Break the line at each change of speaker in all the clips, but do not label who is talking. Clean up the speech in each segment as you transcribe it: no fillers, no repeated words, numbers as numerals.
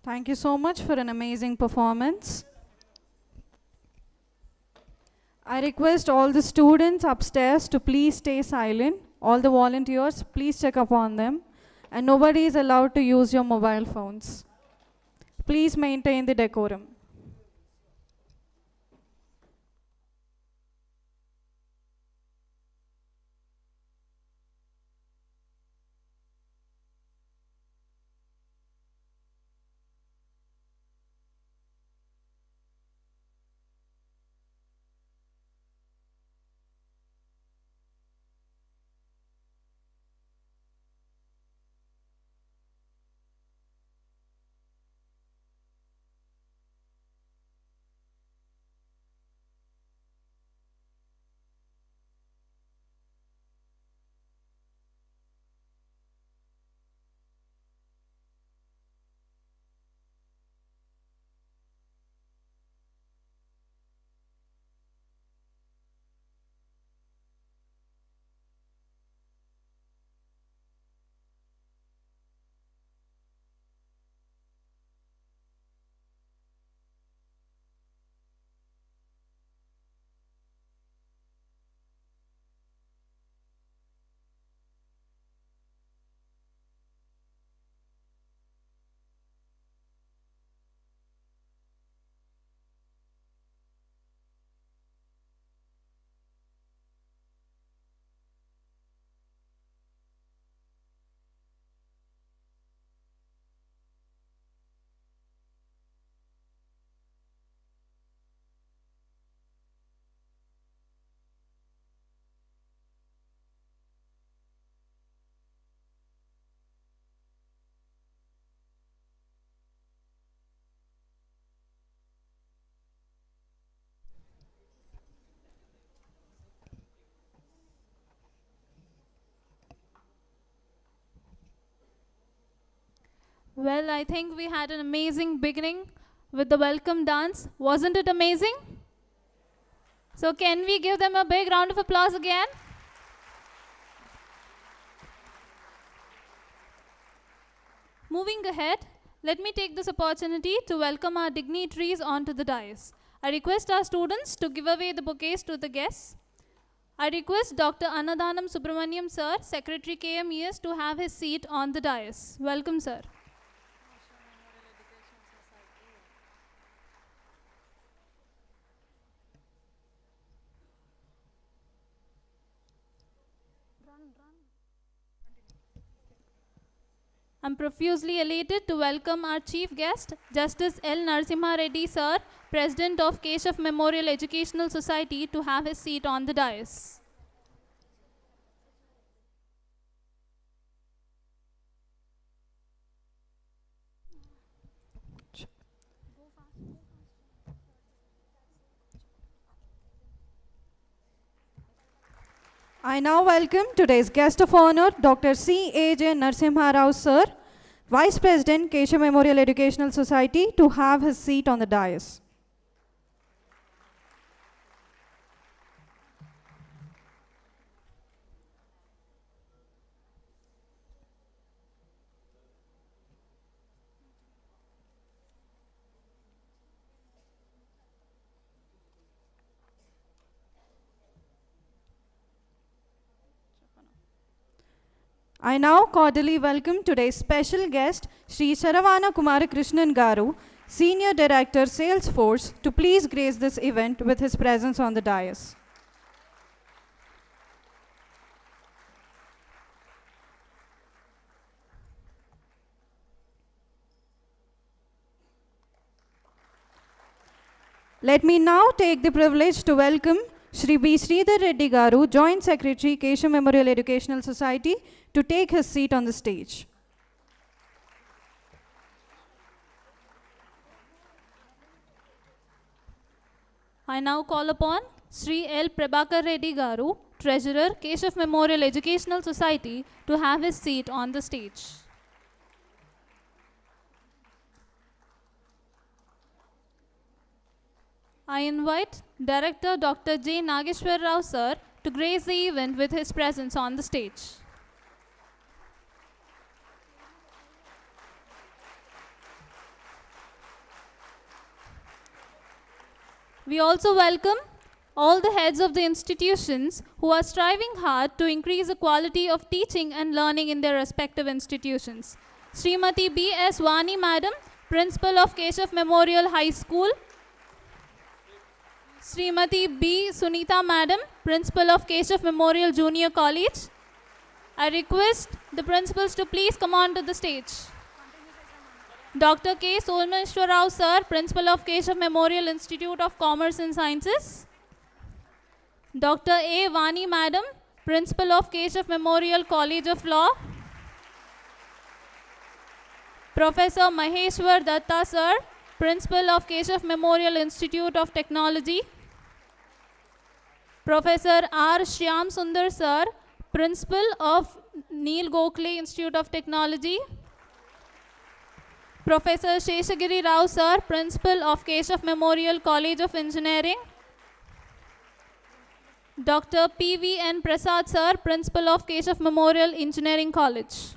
Thank you so much for an amazing performance. I request all the students upstairs to please stay silent. All the volunteers, please check upon them. And nobody is allowed to use your mobile phones. Please maintain the decorum.
Well, I think we had an amazing beginning with the welcome dance. Wasn't it amazing? So, can we give them a big round of applause again? Moving ahead, let me take this opportunity to welcome our dignitaries onto the dais. I request our students to give away the bouquets to the guests. I request Dr. Annadhanam Subramaniam sir, Secretary KMES, to have his seat on the dais. Welcome, sir. I'm profusely elated to welcome our chief guest, Justice L. Narasimha Reddy sir, President of Keshav Memorial Educational Society, to have his seat on the dais.
I now welcome today's guest of honor, Dr. C. A. J. Narasimha Rao sir, Vice President, Keshav Memorial Educational Society, to have his seat on the dais. I now cordially welcome today's special guest, Sri Saravana Kumarakrishnan Garu, Senior Director, Salesforce, to please grace this event with his presence on the dais. Let me now take the privilege to welcome Shri B. Sridhar Reddy Garu, Joint Secretary, Keshav Memorial Educational Society, to take his seat on the stage.
I now call upon Sri L. Prabhakar Reddy Garu, Treasurer, Keshav Memorial Educational Society, to have his seat on the stage. I invite Director Dr. J. Nageshwar Rao sir to grace the event with his presence on the stage. We also welcome all the heads of the institutions who are striving hard to increase the quality of teaching and learning in their respective institutions. Srimati B.S. Vani Madam, Principal of Keshav Memorial High School. Srimati B. Sunita Madam, Principal of Keshav Memorial Junior College. I request the principals to please come on to the stage. Dr. K. Solmeshwar Rao Sir, Principal of Keshav Memorial Institute of Commerce and Sciences. Dr. A. Vani Madam, Principal of Keshav Memorial College of Law. Professor Maheshwar Datta Sir, Principal of Keshav Memorial Institute of Technology. Professor R. Shyam Sundar Sir, Principal of Neil Gokhale Institute of Technology. Professor Sheshagiri Rao Sir, Principal of Keshav Memorial College of Engineering. Dr. P.V.N. Prasad Sir, Principal of Keshav Memorial Engineering College.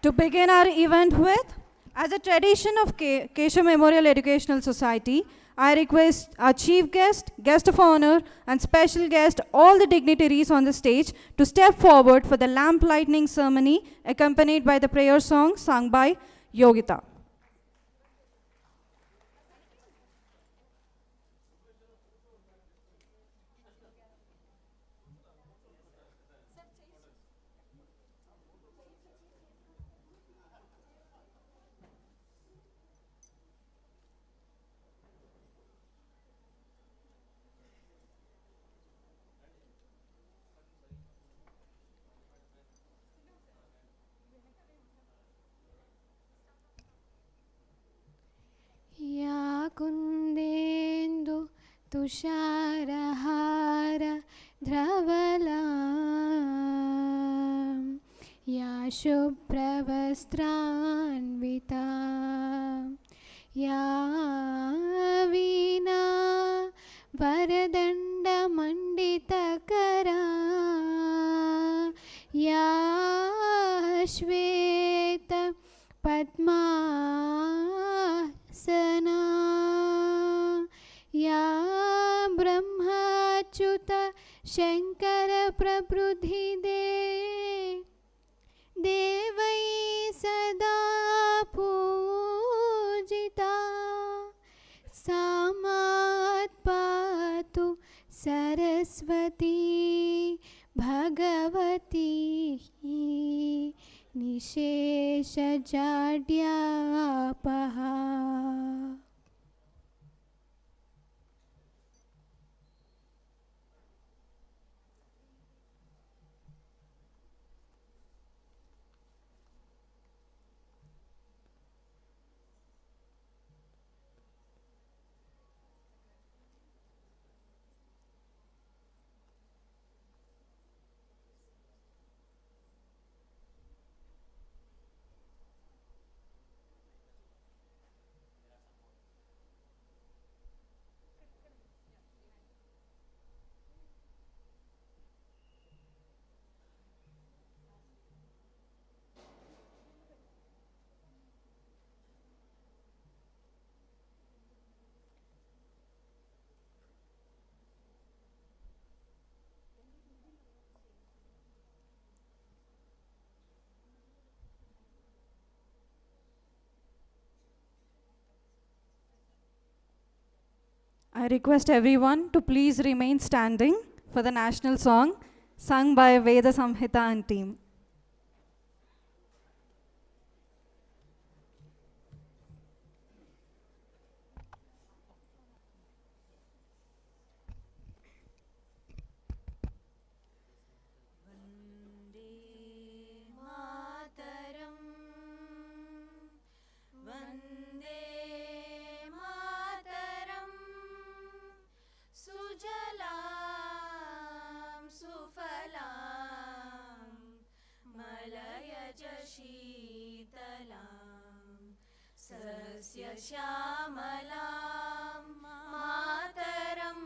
To begin our event with, as a tradition of Keshav Memorial Educational Society, I request our chief guest, guest of honor, and special guest, all the dignitaries on the stage, to step forward for the lamp lighting ceremony, accompanied by the prayer song sung by Yogita.
या कुन्देन्दु तुषारहार धवला या शुभ्रवस्त्रान्विता या वीणा वरदण्डमण्डितकरा या श्वेत पद्मासना या ब्रह्मच्युत शङ्कर प्रभृति देवै सदा पूजिता सा मात्पातु Saraswati Bhagwati निशेषजाड्यापहा.
I request everyone to please remain standing for the national song sung by Veda Samhita and team.
श्यामलां मातरं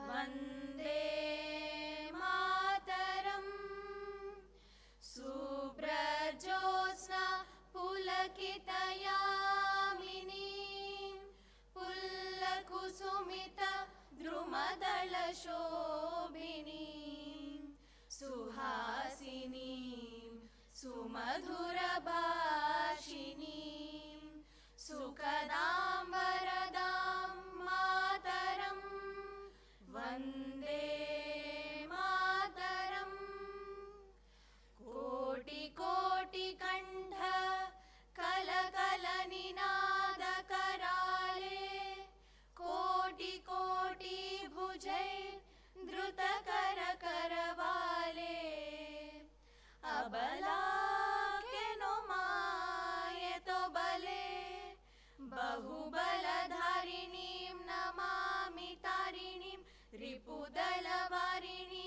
वन्दे मातरं शुभ्रज्योत्स्ना सुमधुरभाषिणीं सुखदां वरदां मातरं वन्दे मातरम् कोटिकोटिकण्ठ कलकलनिनादकराले कोटिकोटिभुजै द्रुतकरकरवाले अबलाकेनो मायतो बले बहुबलधारिणीं नमामि तारिणीं रिपुदलवारिणीं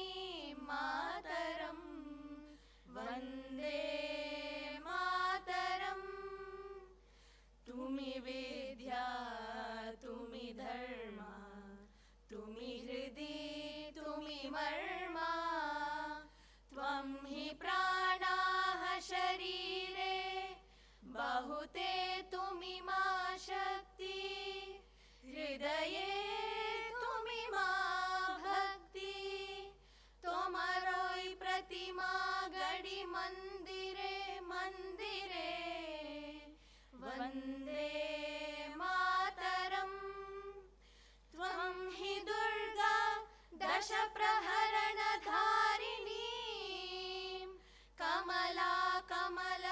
मातरं वन्दे मातरम् तुमि विद्या तुमि धर्मा तुमि हृदि तुमि मर्मा त्वं हि प्राणाः शरीरे बहुते तुमि मा शक्ति हृदये तुमि मा भक्ति तोमरोई प्रतिमा गढ़ी मंदिरे मंदिरे वन्दे मातरम् त्वं हि दुर्गा दश प्रहरणधारिणीं कमला कमलदलविहारिणीं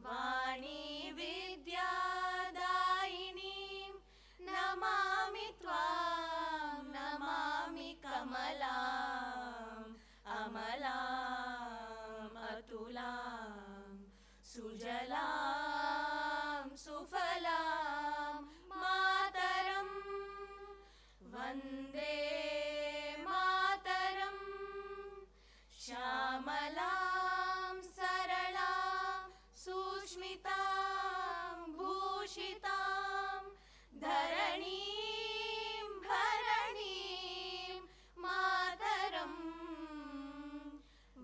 वाणी विद्यादायिनीं नमामि त्वां नमामि कमलाम् अमलाम् अतुलाम् सुजलां सुफलां मातरं वन्दे मातरं श्यामलां सरलां सुस्मितां भूषितां धरणीं भरणीं मातरं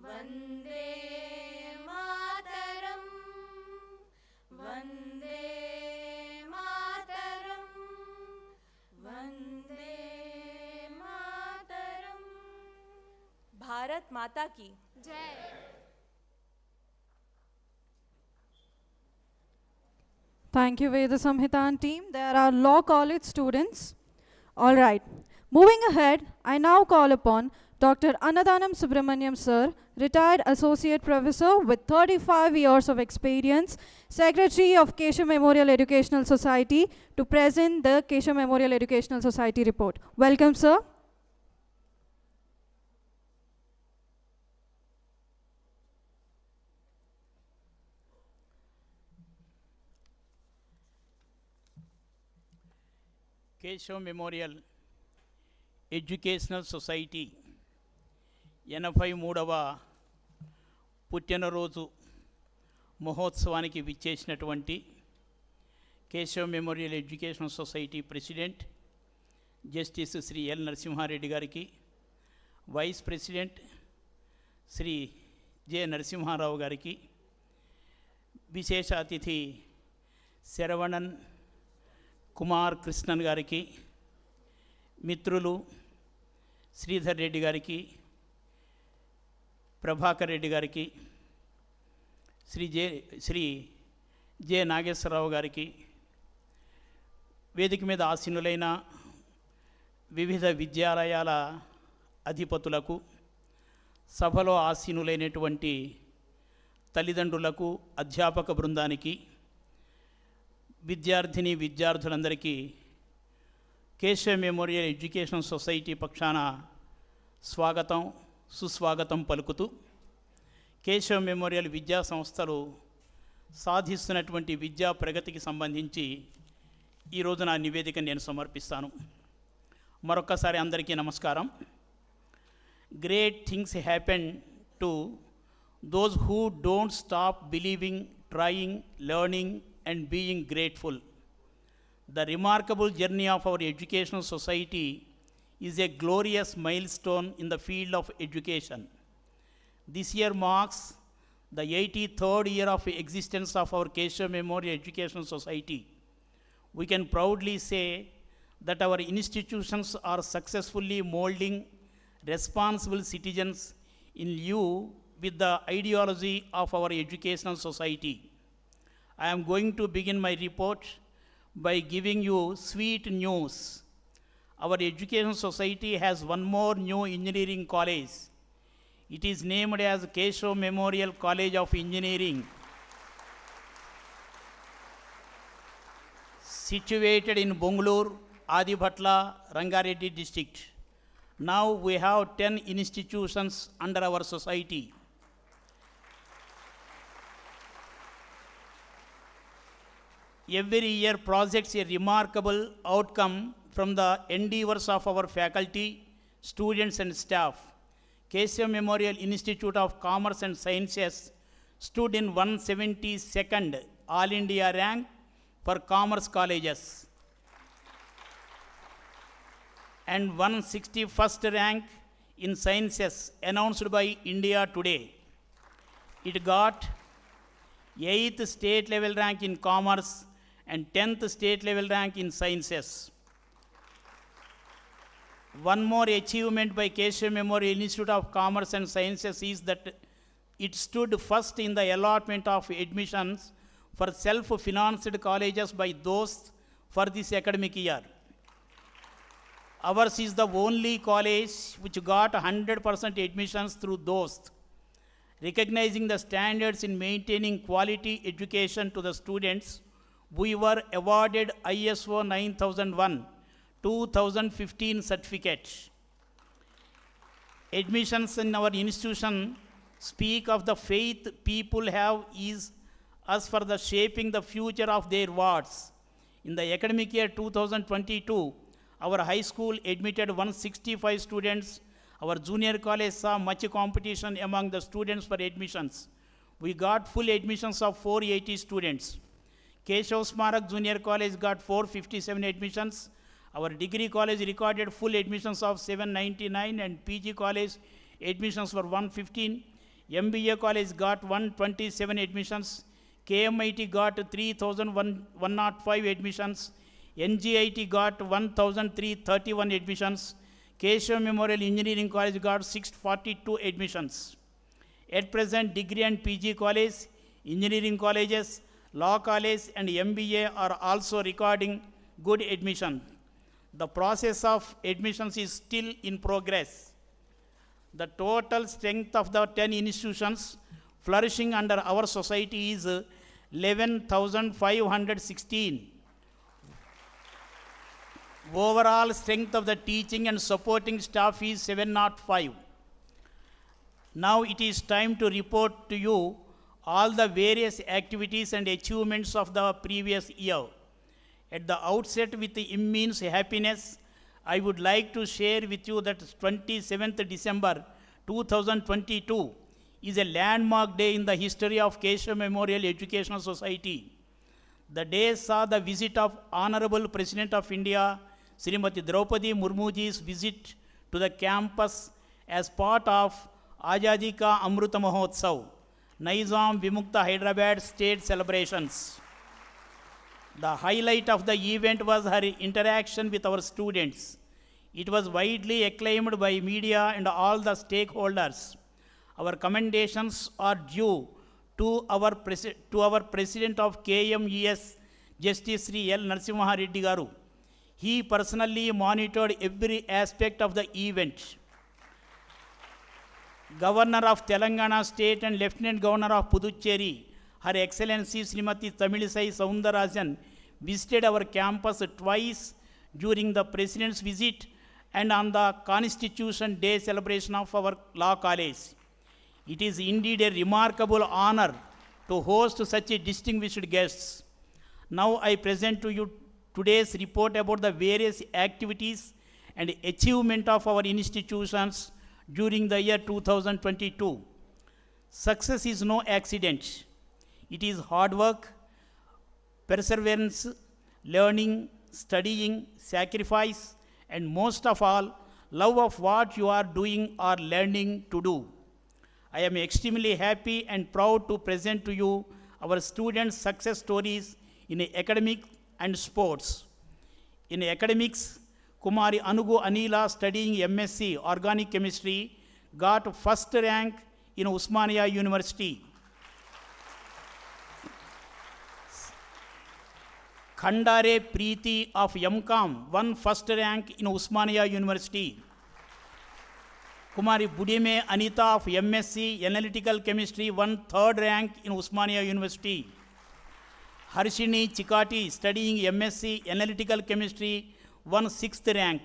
वन्दे मातरं वन्दे मातरं वन्दे मातरम्। भारत माता की जय।
Thank you, Veda Samhita and team. There are law college students. All right. Moving ahead, I now call upon Dr. Annadanam Subramaniam Sir, retired associate professor with 35 years of experience, secretary of Keshav Memorial Educational Society, to present the Keshav Memorial Educational Society report. Welcome, sir.
Keshav Memorial educational society 83వ పుట్టినరోజు మహోత్సవానికి విచ్చేసినటువంటి Keshav memorial educational society president justice Shri L Narasimha Reddy గారికి, vice president Shri J Narasimha Rao గారికి, విశేష అతిథి శరవణన్ కుమార్ కృష్ణన్ గారికి, మిత్రులు శ్రీధర్ రెడ్డి గారికి, ప్రభాకర్ రెడ్డి గారికి, శ్రీ జె నాగేశ్వరరావు గారికి, వేదిక మీద ఆసీనులైన వివిధ విద్యాలయాల అధిపతులకు, సభలో ఆసీనులైనటువంటి తల్లిదండ్రులకు, అధ్యాపక బృందానికి, విద్యార్థులందరికీ కేశవ్ మెమోరియల్ ఎడ్యుకేషన్ సొసైటీ పక్షాన స్వాగతం, సుస్వాగతం పలుకుతూ, కేశవ్ మెమోరియల్ విద్యా సంస్థలు సాధిస్తున్నటువంటి విద్యా ప్రగతికి సంబంధించి ఈరోజు నా నివేదిక నేను సమర్పిస్తాను. మరొక్కసారి అందరికీ నమస్కారం. Great things happen to those who don't stop believing, trying, learning and being grateful. The remarkable journey of our educational society is a glorious milestone in the field of education. This year marks the 83rd year of existence of our Keshav Memorial Educational Society. We can proudly say that our institutions are successfully molding responsible citizens in lieu with the ideology of our educational society. I am going to begin my report by giving you sweet news. Our education society has one more new engineering college. It is named as Keshav Memorial College of Engineering, situated in Bangalore, Adibhatla, Rangareddy district. Now we have 10 institutions under our society. Every year projects a remarkable outcome from the endeavors of our faculty, students and staff. Keshav Memorial Institute of Commerce and Sciences stood in 172nd All India rank for commerce colleges and 161st rank in sciences announced by India Today. It got 8th state level rank in commerce and 10th state level rank in sciences. One more achievement by Keshav Memorial Institute of Commerce and Sciences is that it stood first in the allotment of admissions for self-financed colleges by those for this academic year. Ours is the only college which got 100% admissions through those. Recognizing the standards in maintaining quality education to the students, we were awarded ISO 9001 2015 certificate. Admissions in our institution speak of the faith people have is us for the shaping the future of their wards. In the academic year 2022, our high school admitted 165 students. Our junior college saw much competition among the students for admissions. We got full admissions of 480 students. Keshav Smarak Junior College got 457 admissions. Our degree college recorded full admissions of 799 and PG college admissions were 115. MBA college got 127 admissions. KMIT got 3,105 admissions. NGIT got 1,331 admissions. Keshav Memorial Engineering College got 642 admissions. At present, degree and PG college, engineering colleges, law college and MBA are also recording good admission. The process of admissions is still in progress. The total strength of the 10 institutions flourishing under our society is 11,516. Overall strength of the teaching and supporting staff is 705. Now it is time to report to you all the various activities and achievements of the previous year. At the outset, with immense happiness, I would like to share with you that 27th December 2022 is a landmark day in the history of Keshav Memorial Educational Society. The day saw the visit of Honorable President of India, Srimati Draupadi Murmuji's visit to the campus as part of Azadi Ka Amruta Mahotsav, Nizam Vimukta Hyderabad state celebrations. The highlight of the event was her interaction with our students. It was widely acclaimed by media and all the stakeholders. Our commendations are due to our President of KMES, Justice Sri L. Narasimha Reddy Garu. He personally monitored every aspect of the event. Governor of Telangana State and Lieutenant Governor of Puducherry, Her Excellency Srimati Tamilisai Soundarajan, visited our campus twice during the President's visit and on the Constitution Day celebration of our law college. It is indeed a remarkable honor to host such distinguished guests. Now I present to you today's report about the various activities and achievement of our institutions during the year 2022. Success is no accident. It is hard work, perseverance, learning, studying, sacrifice, and most of all, love of what you are doing or learning to do. I am extremely happy and proud to present to you our students' success stories in academic and sports. In academics, Kumari Anugu Anila studying MSc Organic Chemistry got first rank in Usmania University. Khandare Preeti of MCOM won first rank in Usmania University. Kumari Budime Anita of MSc Analytical Chemistry won third rank in Usmania University. Harshini Chikati studying MSc Analytical Chemistry won sixth rank.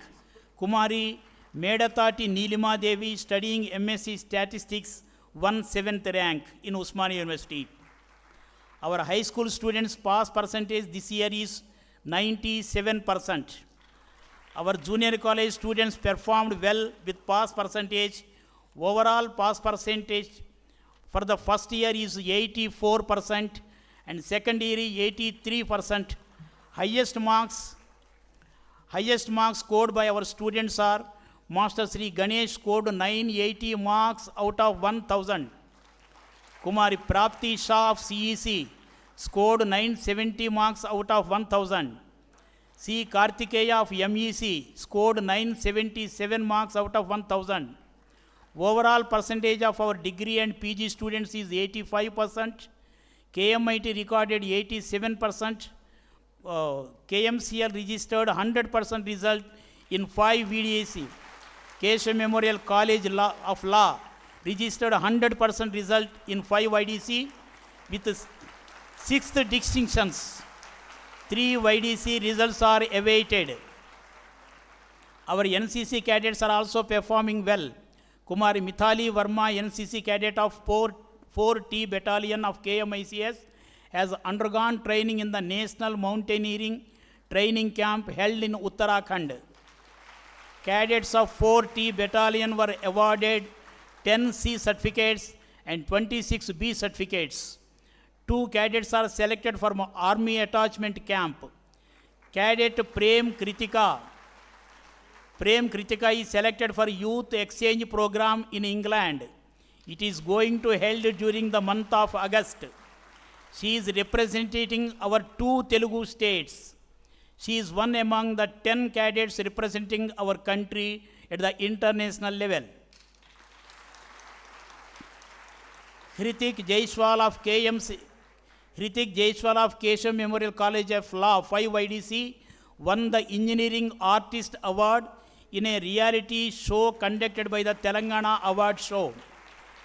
Kumari Medatati Nilima Devi studying MSc Statistics won seventh rank in Usmania University. Our high school students' pass percentage this year is 97%. Our junior college students performed well with pass percentage. Overall pass percentage for the first year is 84% and second year is 83%. Highest marks scored by our students are Master Sri Ganesh scored 980 marks out of 1000. Kumari Prapti Shah of CEC scored 970 marks out of 1000. C. Kartikeya of MEC scored 977 marks out of 1000. Overall percentage of our degree and PG students is 85%. KMIT recorded 87%. KMCL registered 100% result in 5 VDAC. Keshav Memorial College of Law registered 100% result in 5 IDC with 6 distinctions. 3 YDC results are awaited. Our NCC cadets are also performing well. Kumari Mithali Verma, NCC cadet of 4T Battalion of KMICS, has undergone training in the National Mountaineering Training Camp held in Uttarakhand. Cadets of 4T Battalion were awarded 10 C certificates and 26 B certificates. 2 cadets are selected for Army Attachment Camp. Cadet Prem Kritika is selected for Youth Exchange Program in England. It is going to held during the month of August. She is representing our 2 Telugu states. She is one among the 10 cadets representing our country at the international level. Hrithik Jaiswal of Keshav Memorial College of Law 5 IDC won the Engineering Artist Award in a reality show conducted by the Telangana Award Show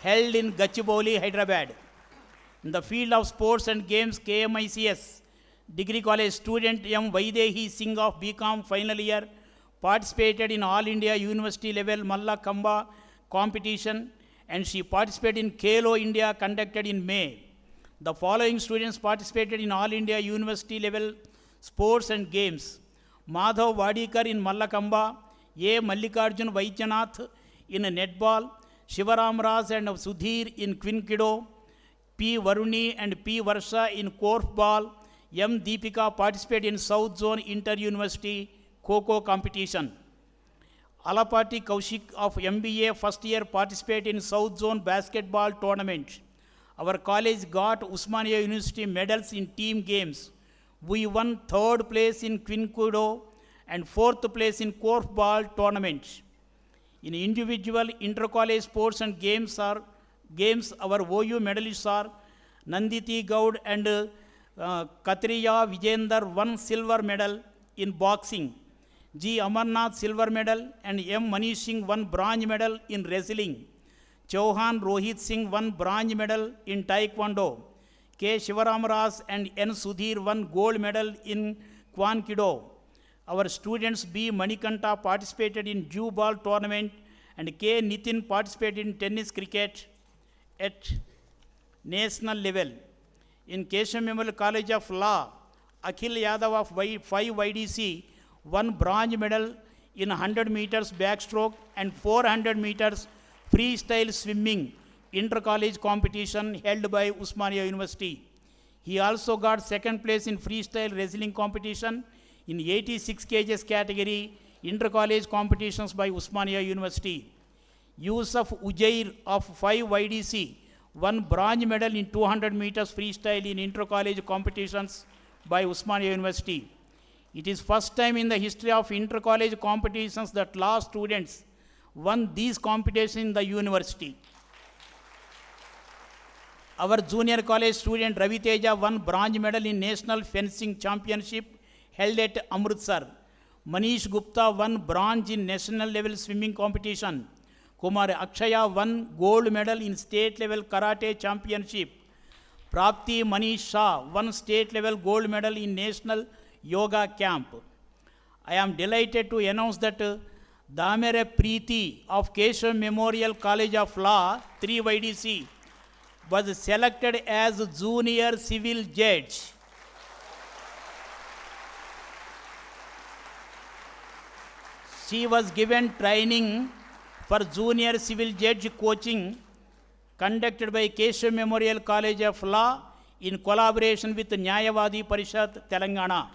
held in Gachibowli, Hyderabad. In the field of sports and games, KMICS Degree College student M. Vaidehi Singh of BCom final year participated in All India University level Malla Kamba competition, and she participated in Khelo India conducted in May. The following students participated in All India University level sports and games: Madhav Wadikar in Mallakamba, A. Mallikarjun Vaidyanath in netball, Shivaram Raj and Sudhir in Quinkido, P. Varuni and P. Varsha in korfball. M. Deepika participated in South Zone Inter-University Kho-Kho competition. Alapati Kaushik of MBA first year participated in South Zone basketball tournament. Our college got Usmania University medals in team games. We won 3rd place in Quinkudo and 4th place in korfball tournament. In individual inter-college sports and games, our OU medalists are Nanditi Gaud and Katriya Vijender won silver medal in boxing. G. Amarnath silver medal and M. Manish Singh won bronze medal in wrestling. Chauhan Rohit Singh won bronze medal in taekwondo. K. Shivaram Ras and N. Sudhir won gold medal in Kwan Kido. Our students B. Manikanta participated in Jew ball tournament, and K. Nitin participated in tennis cricket at national level. In Keshav Memorial College of Law, Akhil Yadav of 5 YDC won bronze medal in 100 meters backstroke and 400 meters freestyle swimming inter-college competition held by Usmania University. He also got 2nd place in freestyle wrestling competition in 86 kgs category inter-college competitions by Usmania University. Yusuf Ujair of 5 YDC won bronze medal in 200 meters freestyle in inter-college competitions by Usmania University. It is first time in the history of inter-college competitions that law students won these competitions in the university. Our junior college student Ravi Teja won bronze medal in National Fencing Championship held at Amritsar. Manish Gupta won bronze in national level swimming competition. Kumar Akshaya won gold medal in state level karate championship. Prapti Manish Shah won state level gold medal in national yoga camp. I am delighted to announce that Damere Preeti of Keshav Memorial College of Law, 3YDC, was selected as junior civil judge. She was given training for junior civil judge coaching conducted by Keshav Memorial College of Law in collaboration with Nyayavadi Parishad, Telangana.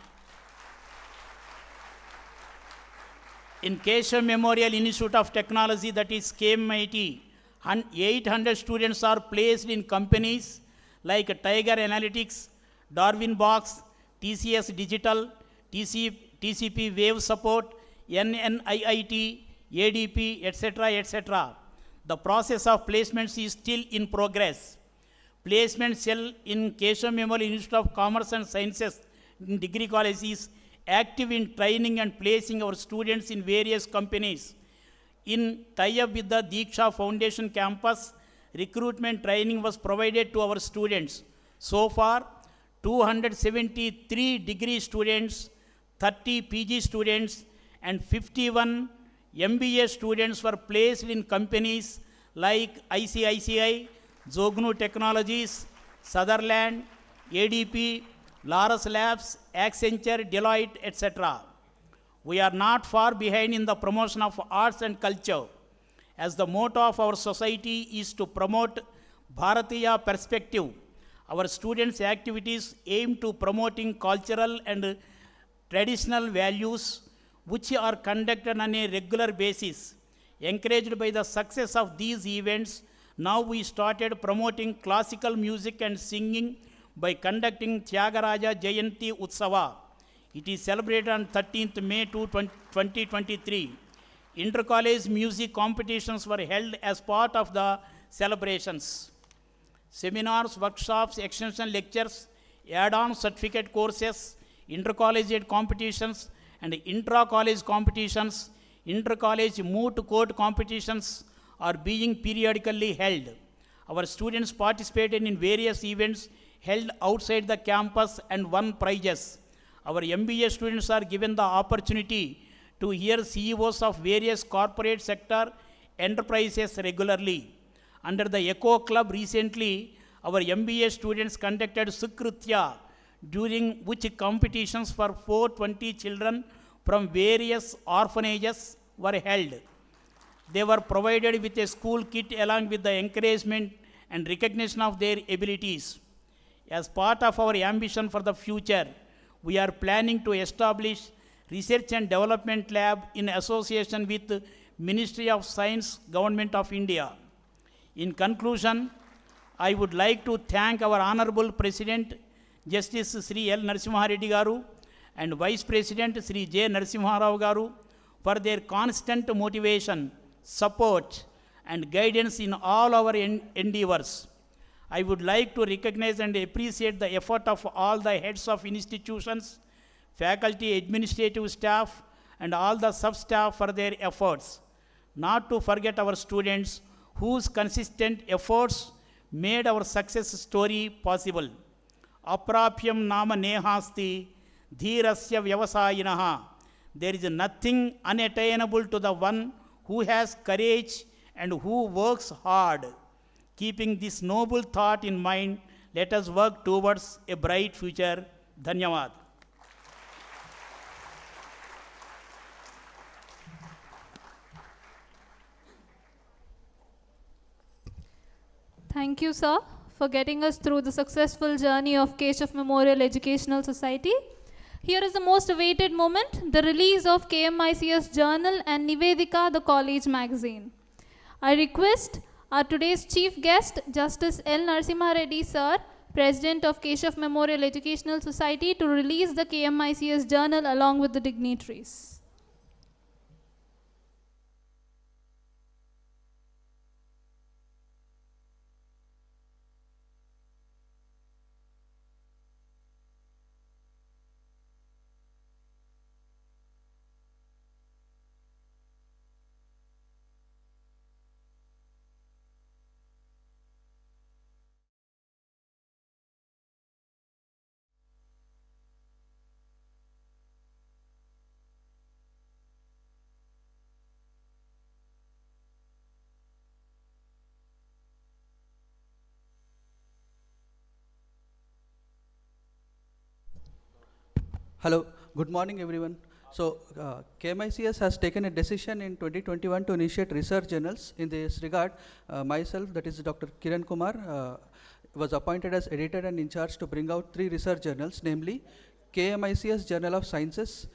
In Keshav Memorial Institute of Technology, that is KMIT, 800 students are placed in companies like Tiger Analytics, Darwin Box, TCS Digital, TCP Wave Support, NNIIT, ADP, etc., etc. The process of placements is still in progress. Placement cell in Keshav Memorial Institute of Commerce and Sciences in degree college is active in training and placing our students in various companies. In tie-up with the Diksha Foundation campus, recruitment training was provided to our students. So far, 273 degree students, 30 PG students, and 51 MBA students were placed in companies like ICICI, Zognu Technologies, Sutherland, ADP, Laurus Labs, Accenture, Deloitte, etc. We are not far behind in the promotion of arts and culture, as the motto of our society is to promote Bharatiya perspective. Our students' activities aim to promoting cultural and traditional values which are conducted on a regular basis. Encouraged by the success of these events, now we started promoting classical music and singing by conducting Tyagaraja Jayanti Utsava. It is celebrated on 13th May 2023. Inter-college music competitions were held as part of the celebrations. Seminars, workshops, extension lectures, add-on certificate courses, inter-collegiate competitions, and intra-college competitions, inter-college moot court competitions are being periodically held. Our students participated in various events held outside the campus and won prizes. Our MBA students are given the opportunity to hear CEOs of various corporate sector enterprises regularly. Under the Echo Club recently, our MBA students conducted Sukritya, during which competitions for 420 children from various orphanages were held. They were provided with a school kit along with the encouragement and recognition of their abilities. As part of our ambition for the future, we are planning to establish Research and Development Lab in association with Ministry of Science, Government of India. In conclusion, I would like to thank our Honorable President, Justice Sri L. Narasimha Reddy Garu, and Vice President Sri J. Narasimha Rao Garu for their constant motivation, support, and guidance in all our endeavors. I would like to recognize and appreciate the effort of all the heads of institutions, faculty, administrative staff, and all the sub-staff for their efforts. Not to forget our students whose consistent efforts made our success story possible. Aprapyam nama nehasti dhirasya vyavasayinaha. There is nothing unattainable to the one who has courage and who works hard. Keeping this noble thought in mind, let us work towards a bright future. Dhanyavad.
Thank you, sir, for getting us through the successful journey of Keshav Memorial Educational Society. Here is the most awaited moment, the release of KMICS Journal and Nivedika, the college magazine. I request our today's chief guest, Justice L. Narasimha Reddy, sir, President of Keshav Memorial Educational Society, to release the KMICS Journal along with the dignitaries.
Hello, good morning everyone. So, KMICS has taken a decision in 2021 to initiate research journals. In this regard, myself, that is Dr. Kiran Kumar, was appointed as editor and in charge to bring out 3 research journals, namely KMICS Journal of Sciences,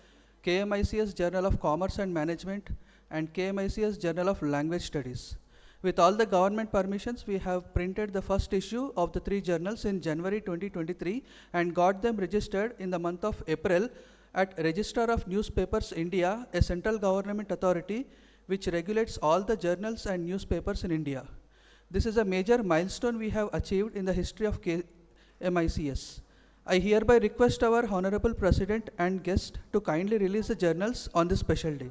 KMICS Journal of Commerce and Management, and KMICS Journal of Language Studies. With all the government permissions, we have printed the first issue of the 3 journals in January 2023 and got them registered in the month of April at Register of Newspapers India, a central government authority which regulates all the journals and newspapers in India. This is a major milestone we have achieved in the history of KMICS. I hereby request our Honorable President and guest to kindly release the journals on this special day.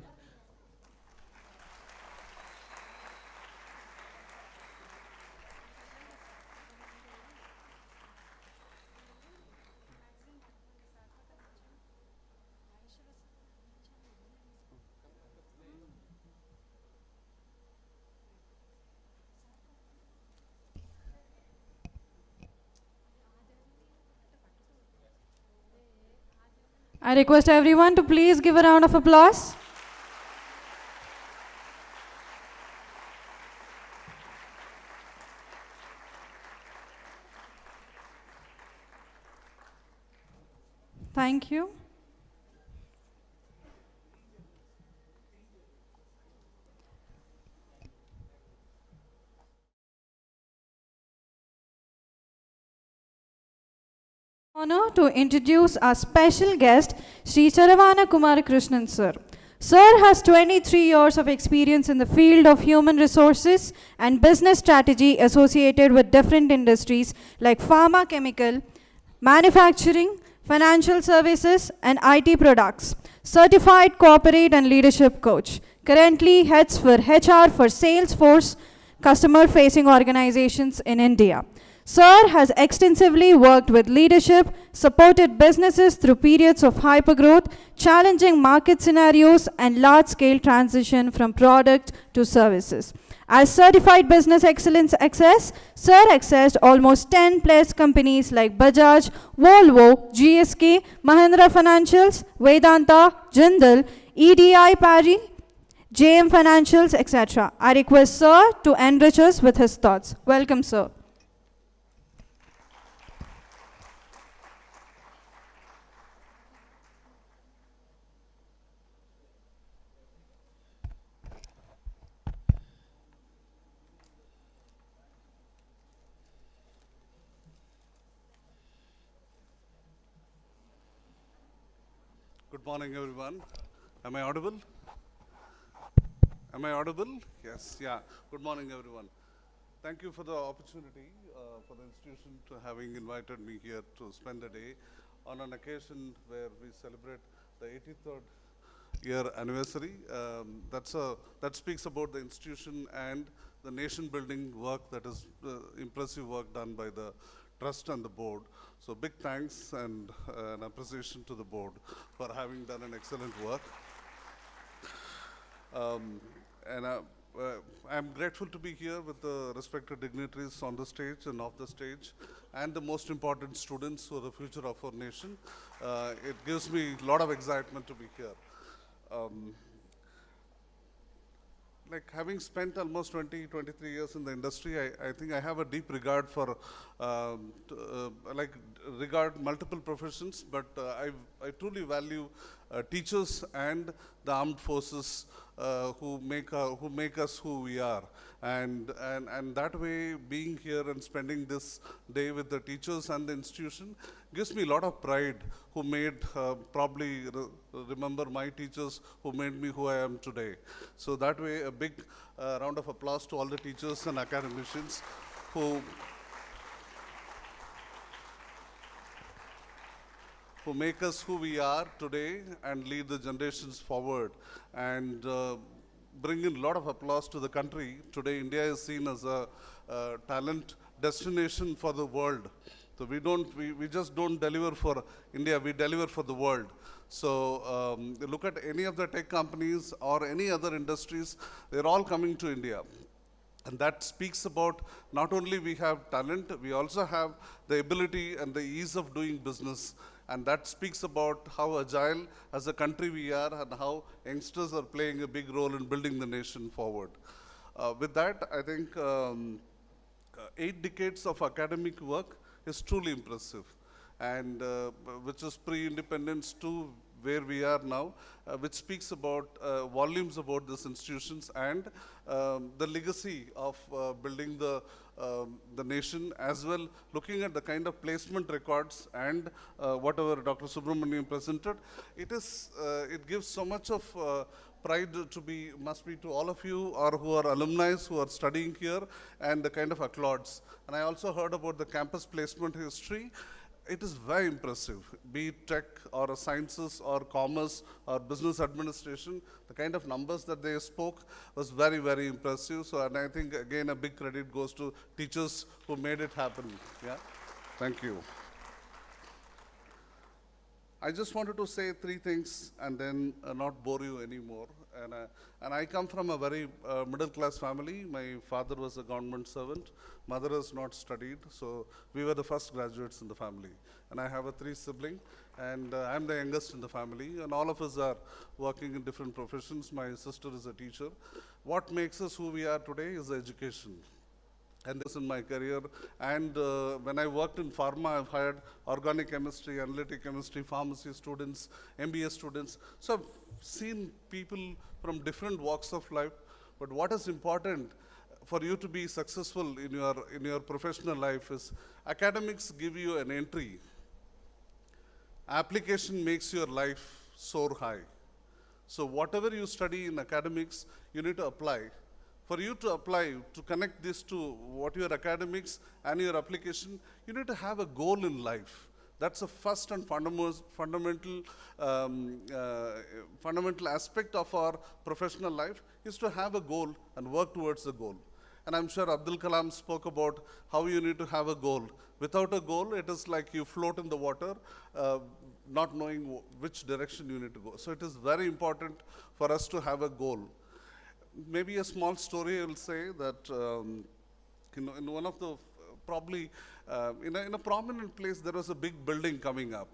I request everyone to please give a round of applause. Thank you. Honor to introduce our special guest, Sri Charavana Kumar Krishnan sir. Sir has 23 years of experience in the field of human resources and business strategy associated with different industries like pharma, chemical, manufacturing, financial services, and IT products. Certified corporate and leadership coach. Currently heads for HR for Salesforce customer-facing organizations in India. Sir has extensively worked with leadership, supported businesses through periods of hypergrowth, challenging market scenarios, and large-scale transition from product to services. As Certified Business Excellence Access, Sir accessed almost 10 plus companies like Bajaj, Volvo, GSK, Mahindra Financials, Vedanta, Jindal, EDI Pari, JM Financials, etc. I request Sir to enrich us with his thoughts. Welcome, Sir.
Good morning, everyone. Am I audible? Am I audible? Yes, yeah. Good morning, everyone. Thank you for the opportunity for the institution to having invited me here to spend the day on an occasion where we celebrate the 83rd year anniversary. That speaks about the institution and the nation building work, that is impressive work done by the trust and the board. So big thanks and an appreciation to the board for having done an excellent work. I'm grateful to be here with the respected dignitaries on the stage and off the stage, and the most important students who are the future of our nation. It gives me a lot of excitement to be here. Like having spent almost 23 years in the industry, I think I have a deep regard for, regard multiple professions, but I truly value teachers and the armed forces who make us who we are. And that way, being here and spending this day with the teachers and the institution gives me a lot of pride, who made, probably remember my teachers who made me who I am today. So that way, a big round of applause to all the teachers and academicians who make us who we are today and lead the generations forward, and bring in a lot of applause to the country. Today, India is seen as a talent destination for the world. So we just don't deliver for India, we deliver for the world. So look at any of the tech companies or any other industries, they're all coming to India. And that speaks about not only we have talent, we also have the ability and the ease of doing business. And that speaks about how agile as a country we are and how youngsters are playing a big role in building the nation forward. With that, I think 8 decades of academic work is truly impressive, and which is pre-independence to where we are now, which speaks about volumes about these institutions and the legacy of building the nation, as well looking at the kind of placement records and whatever Dr. Subramanian presented. It gives so much of pride must be to all of you or who are alumni who are studying here, and the kind of applauds. And I also heard about the campus placement history. It is very impressive, be it tech or sciences or commerce or business administration. The kind of numbers that they spoke was very, very impressive. So, and I think again a big credit goes to teachers who made it happen. Yeah, thank you. I just wanted to say 3 things and then not bore you anymore. And I come from a very middle class family. My father was a government servant. Mother has not studied. So we were the first graduates in the family. And I have a 3 sibling, and I'm the youngest in the family. And all of us are working in different professions. My sister is a teacher. What makes us who we are today is education. And this in my career, and when I worked in pharma, I've hired organic chemistry, analytic chemistry, pharmacy students, MBA students. So I've seen people from different walks of life. But what is important for you to be successful in your professional life is academics give you an entry. Application makes your life soar high. So whatever you study in academics, you need to apply. For you to apply, to connect this to what your academics and your application, you need to have a goal in life. That's the first and fundamental aspect of our professional life, is to have a goal and work towards the goal. And I'm sure Abdul Kalam spoke about how you need to have a goal. Without a goal, it is like you float in the water, not knowing which direction you need to go. So it is very important for us to have a goal. Maybe a small story I will say that in one of the in a prominent place there was a big building coming up,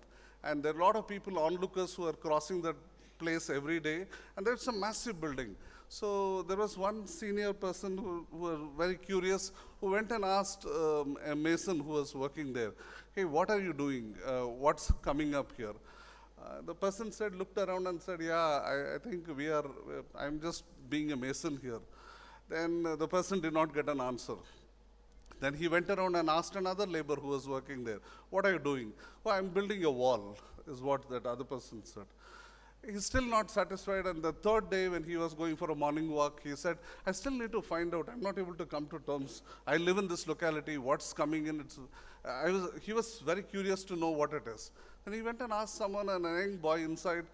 and there are a lot of people, onlookers, who are crossing that place every day, and there's a massive building. So there was one senior person who was very curious, who went and asked a mason who was working there, "Hey, what are you doing? What's coming up here?" The person looked around and said, "Yeah, I think I'm just being a mason here." Then the person did not get an answer. Then he went around and asked another laborer who was working there, "What are you doing?" "Oh, I'm building a wall," is what that other person said. He's still not satisfied, and the 3rd day when he was going for a morning walk, he said, "I still need to find out. I'm not able to come to terms. I live in this locality. What's coming in?" He was very curious to know what it is. And he went and asked someone, a young boy inside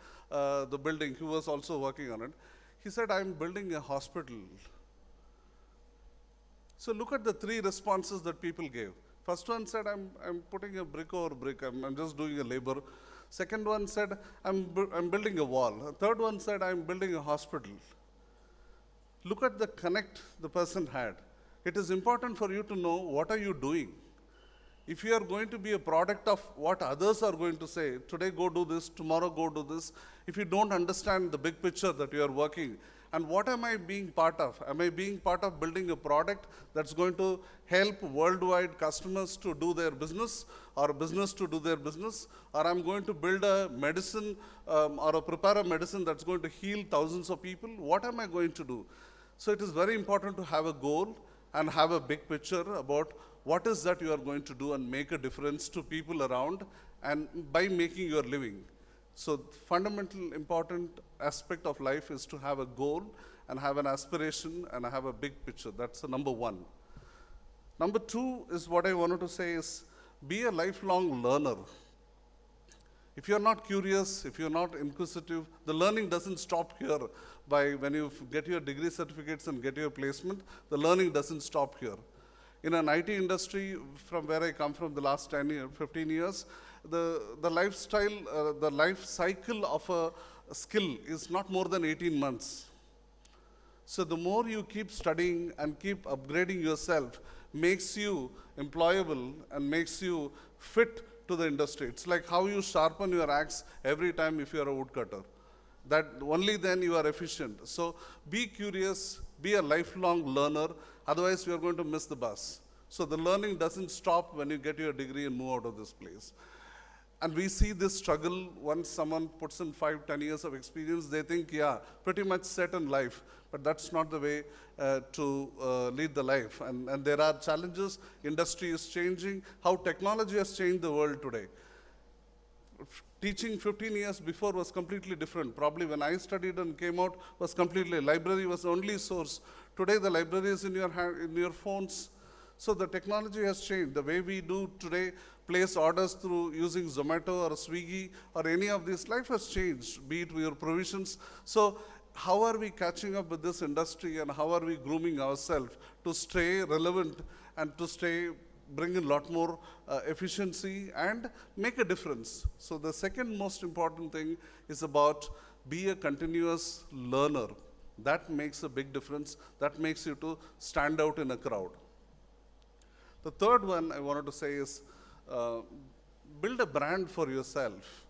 the building who was also working on it. He said, "I'm building a hospital." So look at the 3 responses that people gave. First one said, I'm putting a brick over brick. I'm just doing a labor. Second one said, I'm building a wall. Third one said, I'm building a hospital. Look at the connect the person had. It is important for you to know what are you doing. If you are going to be a product of what others are going to say, today go do this, tomorrow go do this, if you don't understand the big picture that you are working, and what am I being part of? Am I being part of building a product that's going to help worldwide customers to do their business, or business to do their business? Or I'm going to build a medicine or prepare a medicine that's going to heal thousands of people? What am I going to do? So it is very important to have a goal and have a big picture about what is that you are going to do and make a difference to people around, and by making your living. So fundamental important aspect of life is to have a goal and have an aspiration and have a big picture. That's the number 1. Number 2 is what I wanted to say is be a lifelong learner. If you're not curious, if you're not inquisitive, the learning doesn't stop here by when you get your degree certificates and get your placement, the learning doesn't stop here. In an IT industry, from where I come from the last 10 years, 15 years, the lifestyle, the life cycle of a skill is not more than 18 months. So the more you keep studying and keep upgrading yourself, makes you employable and makes you fit to the industry. It's like how you sharpen your axe every time if you are a woodcutter. That only then you are efficient. So be curious, be a lifelong learner, otherwise you are going to miss the bus. So the learning doesn't stop when you get your degree and move out of this place. And we see this struggle once someone puts in 5-10 years of experience, they think, yeah, pretty much set in life. But that's not the way to lead the life. And there are challenges, industry is changing, how technology has changed the world today. Teaching 15 years before was completely different. Probably when I studied and came out was completely, library was the only source. Today the library is in your hand, in your phones. So the technology has changed. The way we do today, place orders through using Zomato or Swiggy or any of these, life has changed, be it your provisions. So how are we catching up with this industry and how are we grooming ourselves to stay relevant and to stay bring in a lot more efficiency and make a difference. So the second most important thing is about be a continuous learner. That makes a big difference. That makes you to stand out in a crowd. The third one I wanted to say is build a brand for yourself.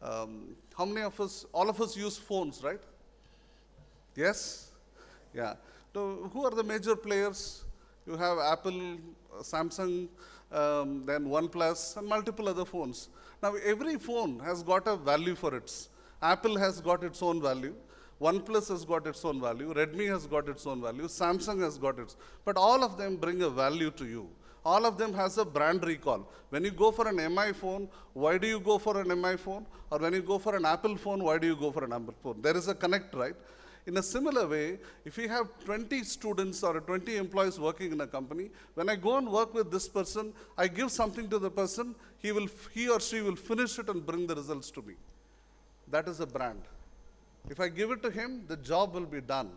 How many of us, all of us use phones, right? Yes? Yeah. So who are the major players? You have Apple, Samsung, then OnePlus, and multiple other phones. Now, every phone has got a value for it. Apple has got its own value. OnePlus has got its own value. Redmi has got its own value. Samsung has got its. But all of them bring a value to you. All of them has a brand recall. When you go for an MI phone, why do you go for an MI phone? Or when you go for an Apple phone, why do you go for an Apple phone? There is a connect, right? In a similar way, if we have 20 students or 20 employees working in a company, when I go and work with this person, I give something to the person, he or she will finish it and bring the results to me. That is a brand. If I give it to him, the job will be done.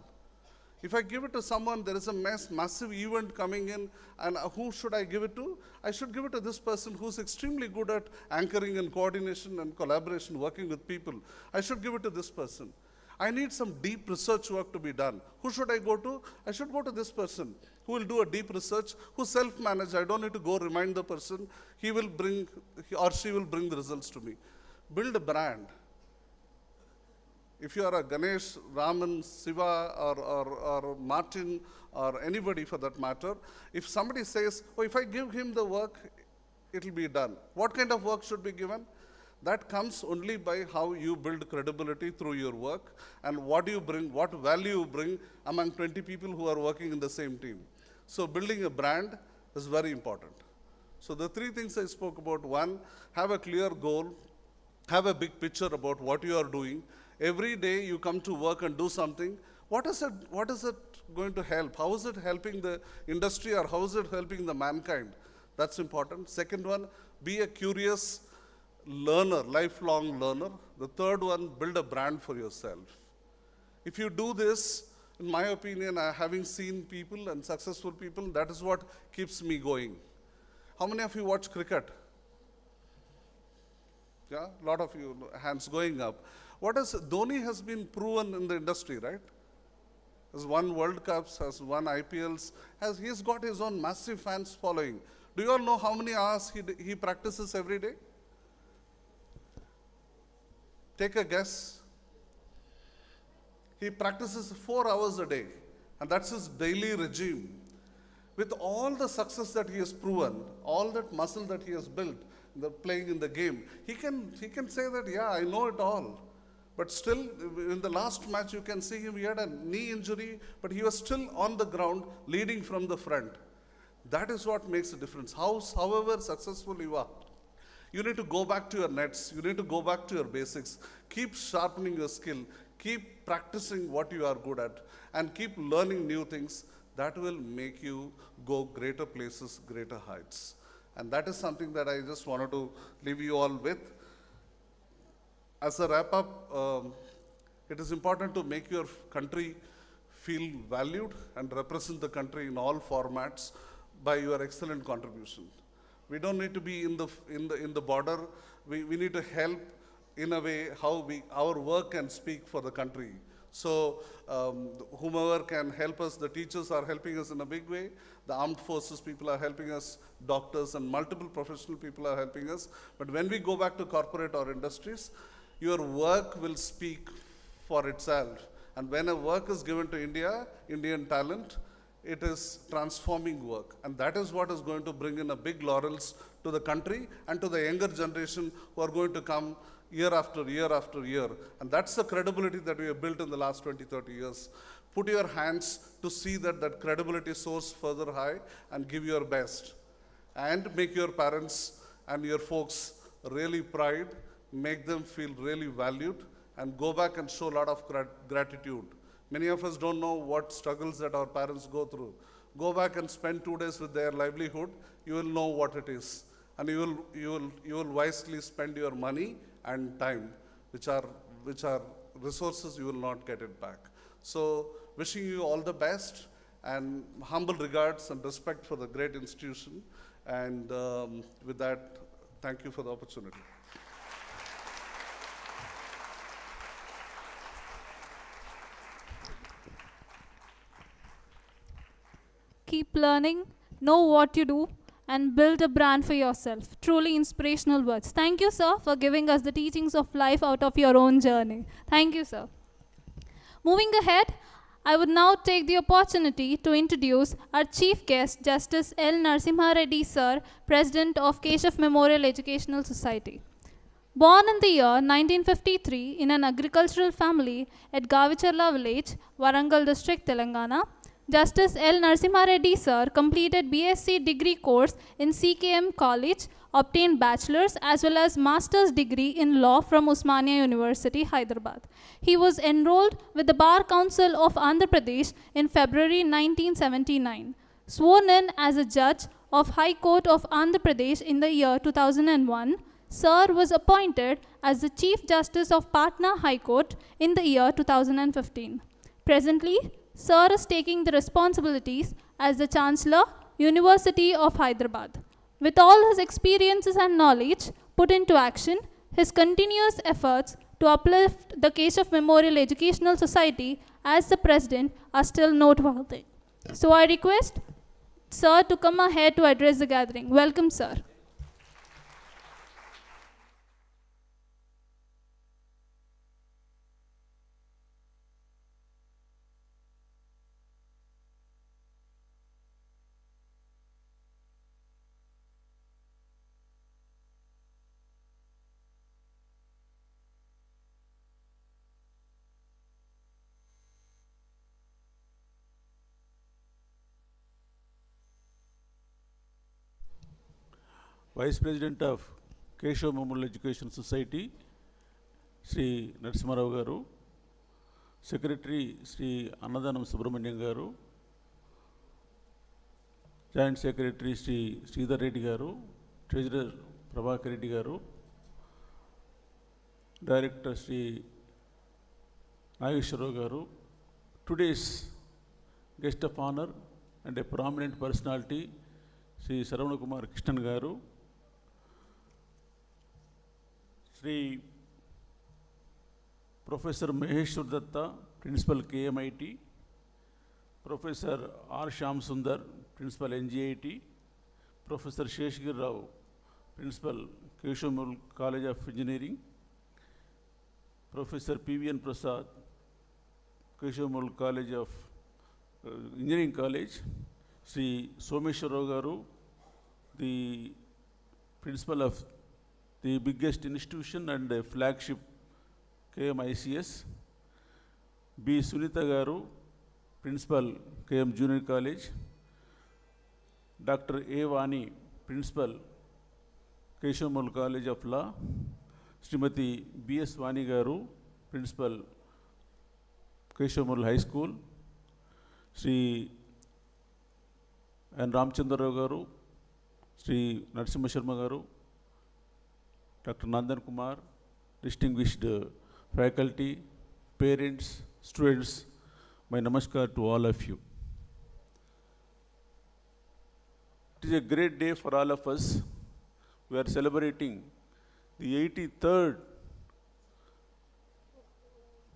If I give it to someone, there is a massive event coming in, and who should I give it to? I should give it to this person who's extremely good at anchoring and coordination and collaboration, working with people. I should give it to this person. I need some deep research work to be done. Who should I go to? I should go to this person who will do a deep research, who self-managed. I don't need to go remind the person. He or she will bring the results to me. Build a brand. If you are a Ganesh, Raman, Siva, or Martin, or anybody for that matter, if somebody says, oh, if I give him the work, it will be done. What kind of work should be given? That comes only by how you build credibility through your work and what you bring, what value you bring among 20 people who are working in the same team. So building a brand is very important. So the three things I spoke about: one, have a clear goal, have a big picture about what you are doing. Every day you come to work and do something. What is it going to help? How is it helping the industry, or how is it helping the mankind? That's important. Second one, be a curious learner, lifelong learner. The third one, build a brand for yourself. If you do this, in my opinion, having seen people and successful people, that is what keeps me going. How many of you watch cricket? Yeah, a lot of you, hands going up. Dhoni has been proven in the industry, right? Has won World Cups, has won IPLs, he's got his own massive fans following. Do you all know how many hours he practices every day? Take a guess. He practices 4 hours a day, and that's his daily regime. With all the success that he has proven, all that muscle that he has built, playing in the game, he can say that, yeah, I know it all. But still, in the last match, you can see him, he had a knee injury, but he was still on the ground, leading from the front. That is what makes a difference. However successful you are, you need to go back to your nets, you need to go back to your basics, keep sharpening your skill, keep practicing what you are good at, and keep learning new things. That will make you go greater places, greater heights. And that is something that I just wanted to leave you all with. As a wrap up, it is important to make your country feel valued and represent the country in all formats by your excellent contribution. We don't need to be in the border. We need to help in a way how our work can speak for the country. So whomever can help us, the teachers are helping us in a big way, the armed forces people are helping us, doctors and multiple professional people are helping us. But when we go back to corporate or industries, your work will speak for itself. And when a work is given to India, Indian talent, it is transforming work. And that is what is going to bring in a big laurels to the country and to the younger generation who are going to come year after year after year. And that's the credibility that we have built in the last 20, 30 years. Put your hands to see that that credibility soars further high and give your best. And make your parents and your folks really pride, make them feel really valued, and go back and show a lot of gratitude. Many of us don't know what struggles that our parents go through. Go back and spend 2 days with their livelihood, you will know what it is. And you will wisely spend your money and time, which are resources you will not get it back. So wishing you all the best and humble regards and respect for the great institution. And with that, thank you for the opportunity.
Keep learning, know what you do, and build a brand for yourself. Truly inspirational words. Thank you, sir, for giving us the teachings of life out of your own journey. Thank you, sir. Moving ahead, I would now take the opportunity to introduce our chief guest, Justice L. Narasimha Reddy, sir, President of Keshav Memorial Educational Society. Born in the year 1953 in an agricultural family at Gavicharla village, Warangal district, Telangana, Justice L. Narasimha Reddy, sir, completed BSc degree course in CKM College, obtained bachelor's as well as master's degree in law from Osmania University, Hyderabad. He was enrolled with the Bar Council of Andhra Pradesh in February 1979. Sworn in as a judge of High Court of Andhra Pradesh in the year 2001, sir was appointed as the Chief Justice of Patna High Court in the year 2015. Presently, sir is taking the responsibilities as the Chancellor, University of Hyderabad. With all his experiences and knowledge put into action, his continuous efforts to uplift the Keshav Memorial Educational Society as the President are still noteworthy. So I request sir to come ahead to address the gathering. Welcome, sir.
Vice President of Keshav Memorial Education Society, Sri Narasimharao Garu, Secretary Sri Annadanam Subramaniam Garu, Joint Secretary Sri Sridhar Reddy Garu, Treasurer Prabhakar Reddy Garu, Director Sri Nageshwarao Garu, today's guest of honor and a prominent personality, Sri Saravana Kumar Krishnan Garu, Sri Professor Maheshwar Datta, Principal KMIT, Professor R. Shyam Sundar, Principal NGIT, Professor Sheshgir Rao, Principal Keshav Memorial College of Engineering, Professor P.V.N. Prasad, Keshav Memorial College of Engineering College, Sri Someshwarao Garu, the Principal of the biggest institution and flagship KMICS, B. Sunita Garu, Principal KM Junior College, Dr. A. Vani, Principal Keshav Memorial College of Law, Srimati B. S. Vani Garu, Principal Keshav Memorial High School, Sri N. Ramchandra Garu, Sri Narasimha Sharma Garu, Dr. Nandan Kumar, distinguished faculty, parents, students, my namaskar to all of you. It is a great day for all of us. We are celebrating the 83rd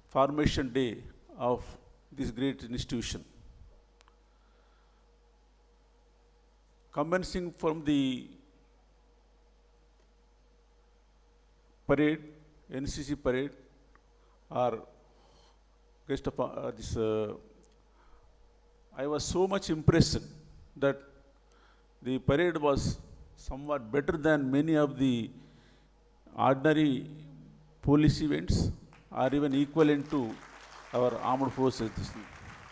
formation day of this great institution. Commencing from the parade, NCC parade, or guest of I was so much impressed that the parade was somewhat better than many of the ordinary police events or even equivalent to our armed forces.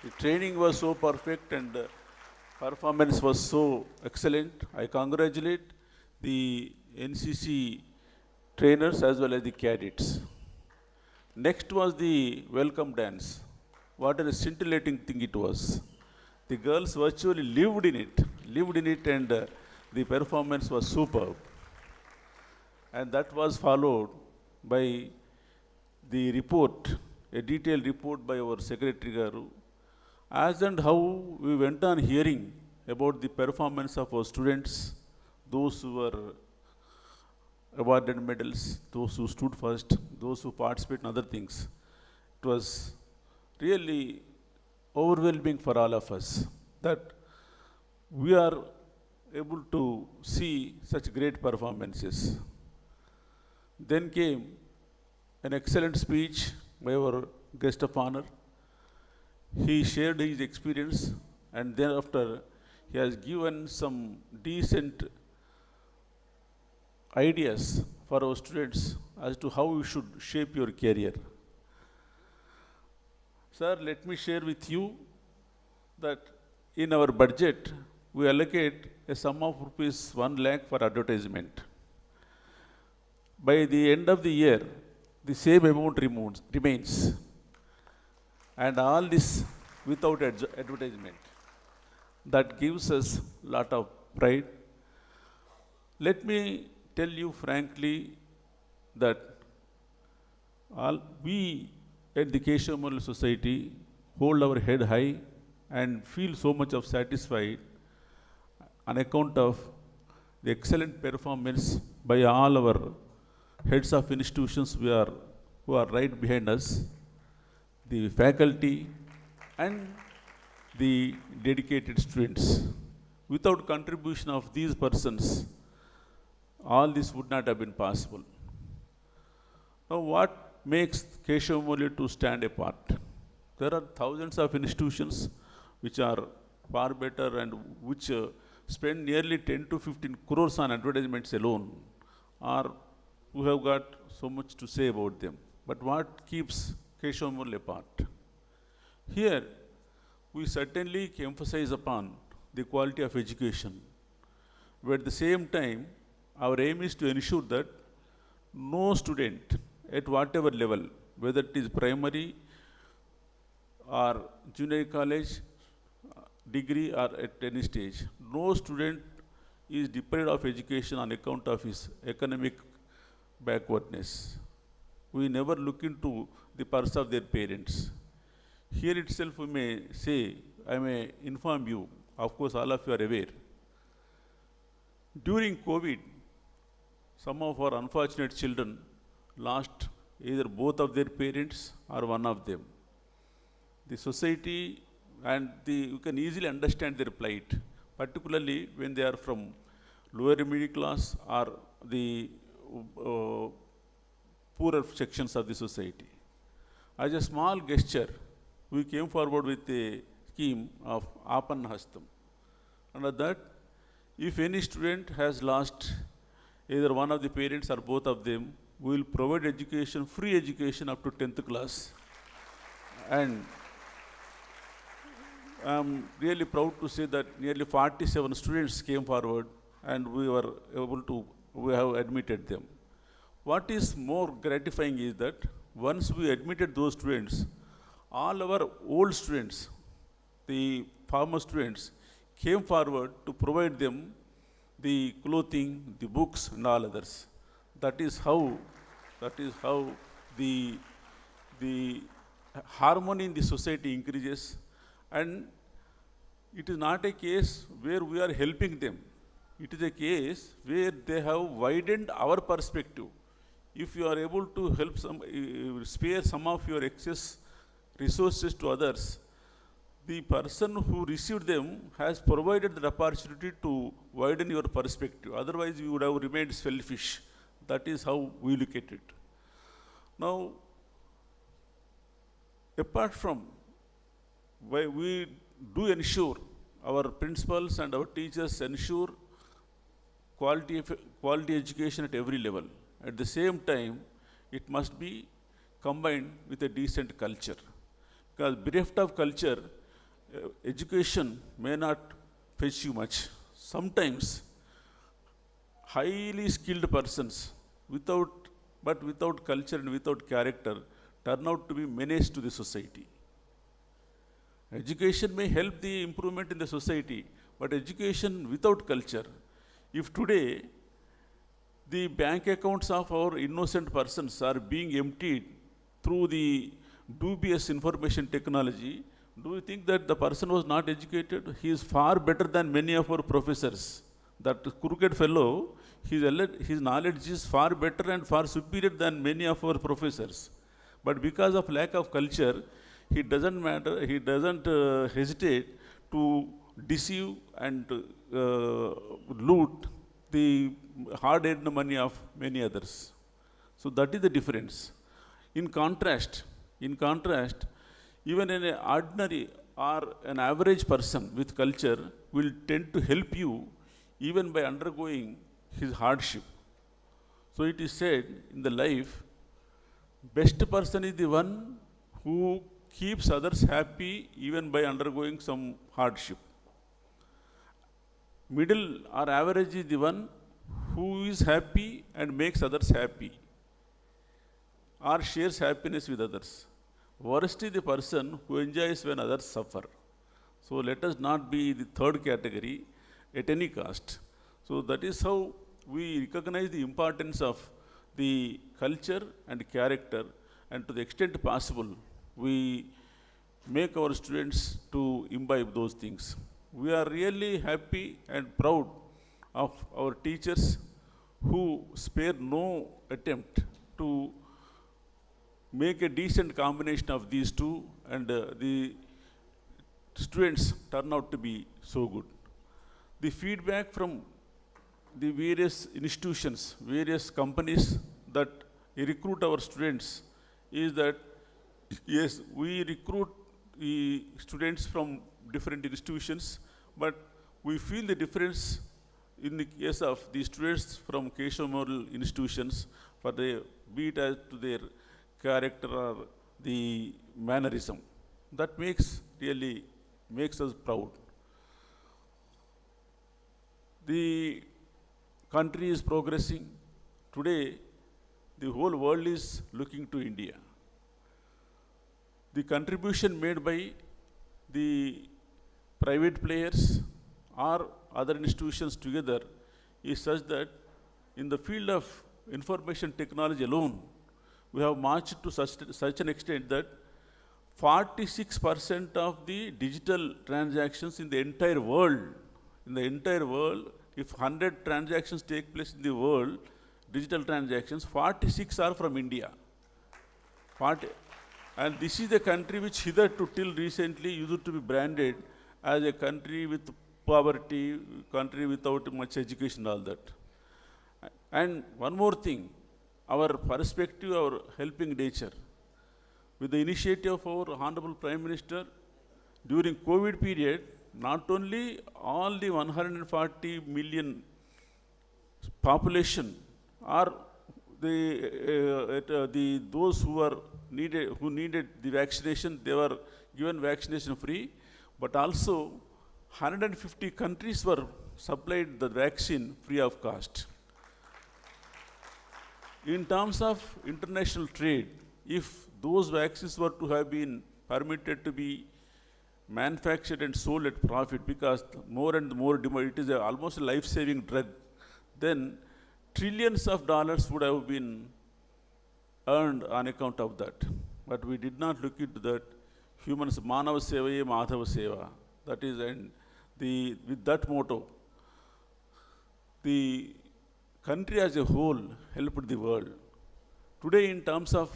The training was so perfect and performance was so excellent. I congratulate the NCC trainers as well as the cadets. Next was the welcome dance. What a scintillating thing it was. The girls virtually lived in it and the performance was superb. And that was followed by the report, a detailed report by our Secretary Garu, as and how we went on hearing about the performance of our students, those who were awarded medals, those who stood first, those who participated in other things. It was really overwhelming for all of us that we are able to see such great performances. Then came an excellent speech by our guest of honor. He shared his experience and thereafter he has given some decent ideas for our students as to how you should shape your career. Sir, let me share with you that in our budget, we allocate a sum of rupees 1 lakh for advertisement. By the end of the year, the same amount remains. And all this without advertisement. That gives us a lot of pride. Let me tell you frankly that we at the Keshav Memorial Society hold our head high and feel so much of satisfied on account of the excellent performance by all our heads of institutions who are right behind us, the faculty and the dedicated students. Without contribution of these persons, all this would not have been possible. Now, what makes Keshav Memorial to stand apart? There are thousands of institutions which are far better and which spend nearly 10 to 15 crores on advertisements alone, or who have got so much to say about them. But what keeps Keshav Memorial apart? Here, we certainly emphasize upon the quality of education, but at the same time, our aim is to ensure that no student at whatever level, whether it is primary or junior college, degree or at any stage, no student is deprived of education on account of his economic backwardness. We never look into the purse of their parents. Here itself we may say, I may inform you, of course all of you are aware, during COVID, some of our unfortunate children lost either both of their parents or one of them. The society and you can easily understand their plight, particularly when they are from lower middle class or the poorer sections of the society. As a small gesture, we came forward with a scheme of Apan Hastam. Under that, if any student has lost either one of the parents or both of them, we will provide education, free education up to 10th class. And I am really proud to say that nearly 47 students came forward and we have admitted them. What is more gratifying is that once we admitted those students, all our old students, the former students, came forward to provide them the clothing, the books and all others. That is how the harmony in the society increases, and it is not a case where we are helping them. It is a case where they have widened our perspective. If you are able to help spare some of your excess resources to others, the person who received them has provided the opportunity to widen your perspective. Otherwise, you would have remained selfish. That is how we look at it. Now, apart from why we do ensure, our principals and our teachers ensure quality education at every level. At the same time, it must be combined with a decent culture. Because bereft of culture, education may not fetch you much. Sometimes, highly skilled persons, without culture and without character, turn out to be menace to the society. Education may help the improvement in the society, but education without culture, if today the bank accounts of our innocent persons are being emptied through the dubious information technology, do you think that the person was not educated? He is far better than many of our professors. That crooked fellow, his knowledge is far better and far superior than many of our professors. But because of lack of culture, he doesn't hesitate to deceive and loot the hard-earned money of many others. So that is the difference. In contrast, even an ordinary or an average person with culture will tend to help you even by undergoing his hardship. So it is said in the life, best person is the one who keeps others happy even by undergoing some hardship. Middle or average is the one who is happy and makes others happy or shares happiness with others. Worst is the person who enjoys when others suffer. So let us not be the third category at any cost. So that is how we recognize the importance of the culture and character, and to the extent possible, we make our students to imbibe those things. We are really happy and proud of our teachers who spare no attempt to make a decent combination of these two, and the students turn out to be so good. The feedback from the various institutions, various companies that recruit our students is that, yes, we recruit the students from different institutions, but we feel the difference in the case of the students from Keshav Memorial institutions, for the be it as to their character or the mannerism. That really makes us proud. The country is progressing. Today, the whole world is looking to India. The contribution made by the private players or other institutions together is such that in the field of information technology alone, we have marched to such an extent that 46% of the digital transactions in the entire world, if 100 transactions take place in the world, digital transactions, 46 are from India. And this is a country which hitherto till recently used to be branded as a country with poverty, country without much education, all that. And one more thing, our perspective, our helping nature. With the initiative of our Honorable Prime Minister, during COVID period, not only all the 140 million population are those who needed the vaccination, they were given vaccination free, but also 150 countries were supplied the vaccine free of cost. In terms of international trade, if those vaccines were to have been permitted to be manufactured and sold at profit, because more and more demand, it is almost a life-saving drug, then trillions of dollars would have been earned on account of that. But we did not look into that. Humans, Manava Sevaye Madhava Seva. That is, and with that motto, the country as a whole helped the world. Today, in terms of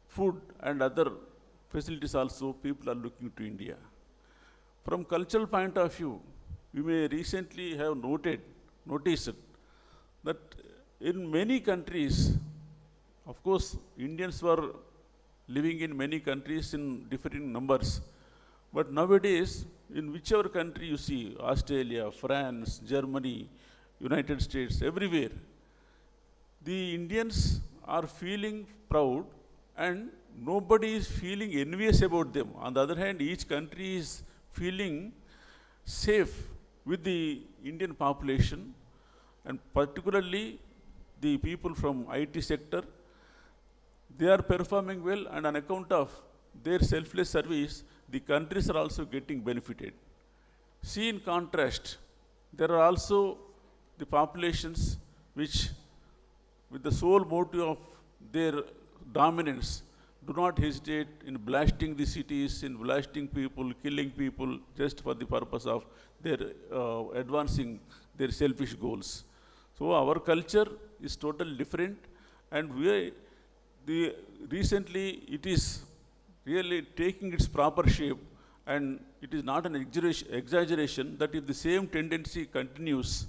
food and other facilities also, people are looking to India. From cultural point of view, we may recently have noticed that in many countries, of course, Indians were living in many countries in different numbers. But nowadays, in whichever country you see, Australia, France, Germany, United States, everywhere, the Indians are feeling proud and nobody is feeling envious about them. On the other hand, each country is feeling safe with the Indian population, and particularly the people from IT sector. They are performing well, and on account of their selfless service, the countries are also getting benefited. See, in contrast, there are also the populations which, with the sole motive of their dominance, do not hesitate in blasting the cities, in blasting people, killing people, just for the purpose of their advancing their selfish goals. So our culture is totally different, and recently it is really taking its proper shape, and it is not an exaggeration that if the same tendency continues,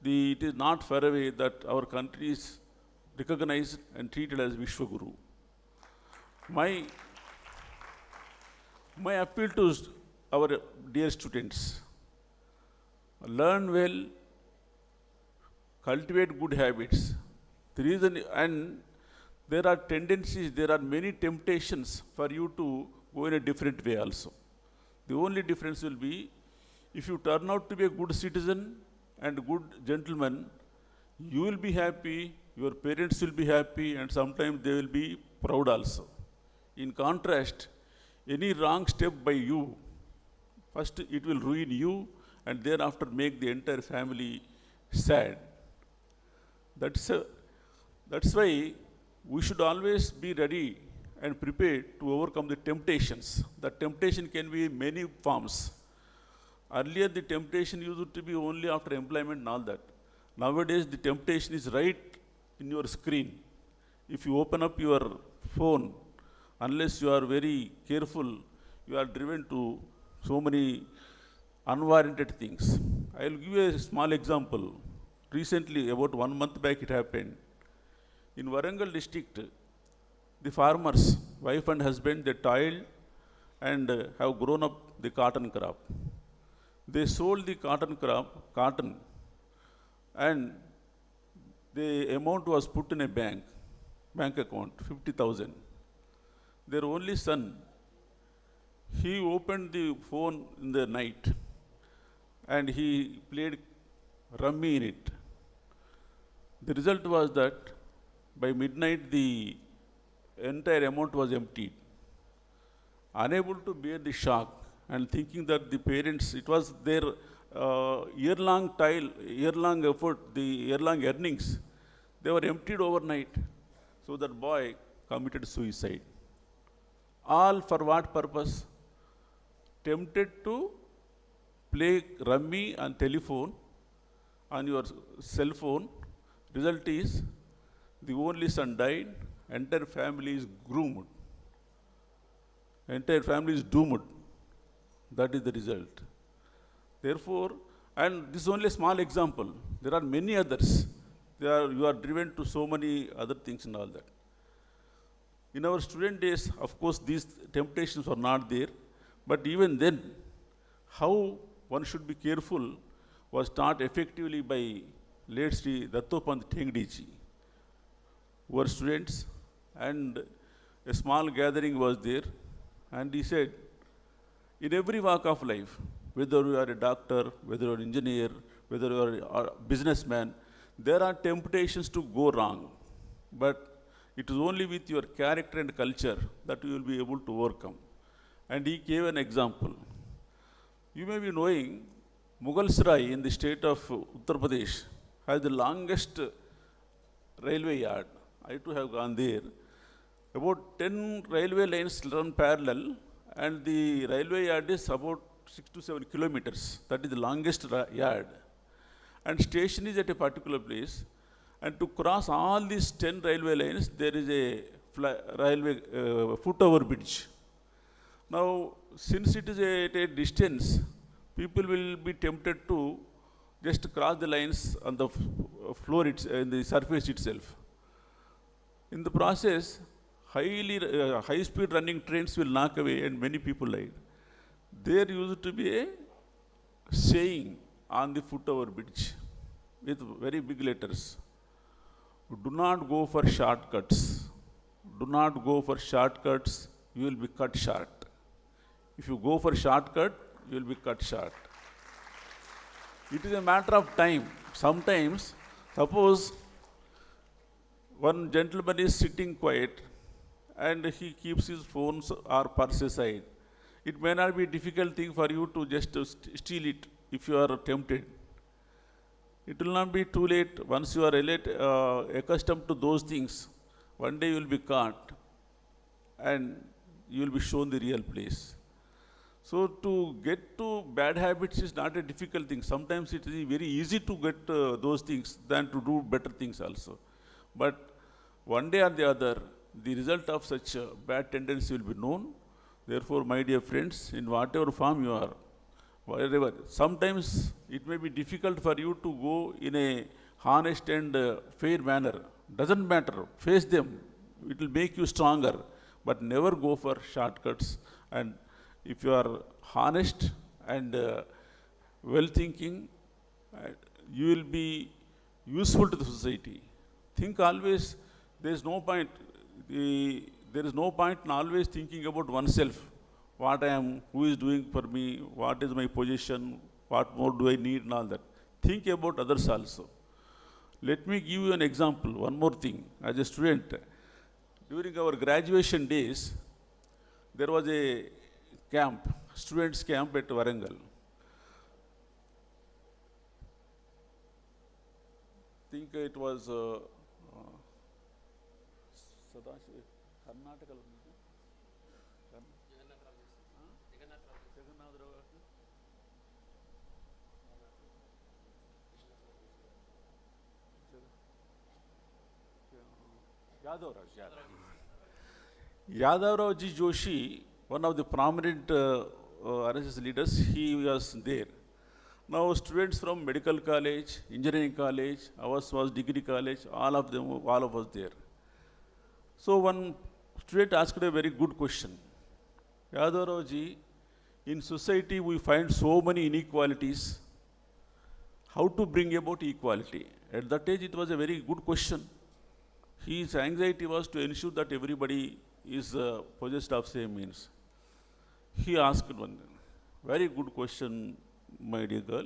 it is not far away that our country is recognized and treated as Vishwaguru. My appeal to our dear students: learn well, cultivate good habits. The reason, and there are tendencies, there are many temptations for you to go in a different way also. The only difference will be, if you turn out to be a good citizen and good gentleman, you will be happy, your parents will be happy, and sometimes they will be proud also. In contrast, any wrong step by you, first it will ruin you and thereafter make the entire family sad. That's why we should always be ready and prepared to overcome the temptations. The temptation can be in many forms. Earlier, the temptation used to be only after employment and all that. Nowadays, the temptation is right in your screen. If you open up your phone, unless you are very careful, you are driven to so many unwarranted things. I will give you a small example. Recently, about 1 month back, it happened. In Warangal district, the farmers, wife and husband, they toiled and have grown up the cotton crop. They sold the cotton, and the amount was put in a bank account, 50,000. Their only son, he opened the phone in the night and he played rummy in it. The result was that by midnight the entire amount was emptied. Unable to bear the shock and thinking that the parents, it was their year-long effort, the year-long earnings, they were emptied overnight. So that boy committed suicide. All for what purpose? Tempted to play rummy on telephone, on your cell phone. Result is, the only son died, entire family is groomed. Entire family is doomed. That is the result. Therefore, and this is only a small example. There are many others. You are driven to so many other things and all that. In our student days, of course, these temptations were not there. But even then, how one should be careful was taught effectively by late Sri Dattopant Tengdiji, who were students, and a small gathering was there, and he said, in every walk of life, whether you are a doctor, whether you are an engineer, whether you are a businessman, there are temptations to go wrong. But it is only with your character and culture that you will be able to overcome. And he gave an example. You may be knowing Mughal Sarai in the state of Uttar Pradesh has the longest railway yard. I too have gone there. About 10 railway lines run parallel, and the railway yard is about 6 to 7 kilometers. That is the longest yard. And station is at a particular place. And to cross all these 10 railway lines, there is a railway foot over bridge. Now, since it is at a distance, people will be tempted to just cross the lines on the floor, in the surface itself. In the process, high-speed running trains will knock away and many people died. There used to be a saying on the foot over bridge with very big letters. Do not go for shortcuts. Do not go for shortcuts, you will be cut short. If you go for shortcut, you will be cut short. It is a matter of time. Sometimes, suppose one gentleman is sitting quiet and he keeps his phones or purse aside. It may not be a difficult thing for you to just steal it if you are tempted. It will not be too late. Once you are accustomed to those things, one day you will be caught and you will be shown the real place. So to get to bad habits is not a difficult thing. Sometimes it is very easy to get those things than to do better things also. But one day or the other, the result of such bad tendency will be known. Therefore, my dear friends, in whatever form you are, wherever, sometimes it may be difficult for you to go in a honest and fair manner. Doesn't matter. Face them. It will make you stronger. But never go for shortcuts. And if you are honest and well-thinking, you will be useful to the society. Think always, there is no point in always thinking about oneself. What I am, who is doing for me, what is my position, what more do I need and all that. Think about others also. Let me give you an example, one more thing. As a student, during our graduation days, there was a camp, students camp at Warangal. I think it was Karnataka. Yadavraj Joshi, one of the prominent RSS leaders, he was there. Now students from medical college, engineering college, ours was degree college, all of us there. So one student asked a very good question. Yadavraj, in society we find so many inequalities. How to bring about equality? At that age it was a very good question. His anxiety was to ensure that everybody is possessed of same means. He asked one very good question, my dear girl.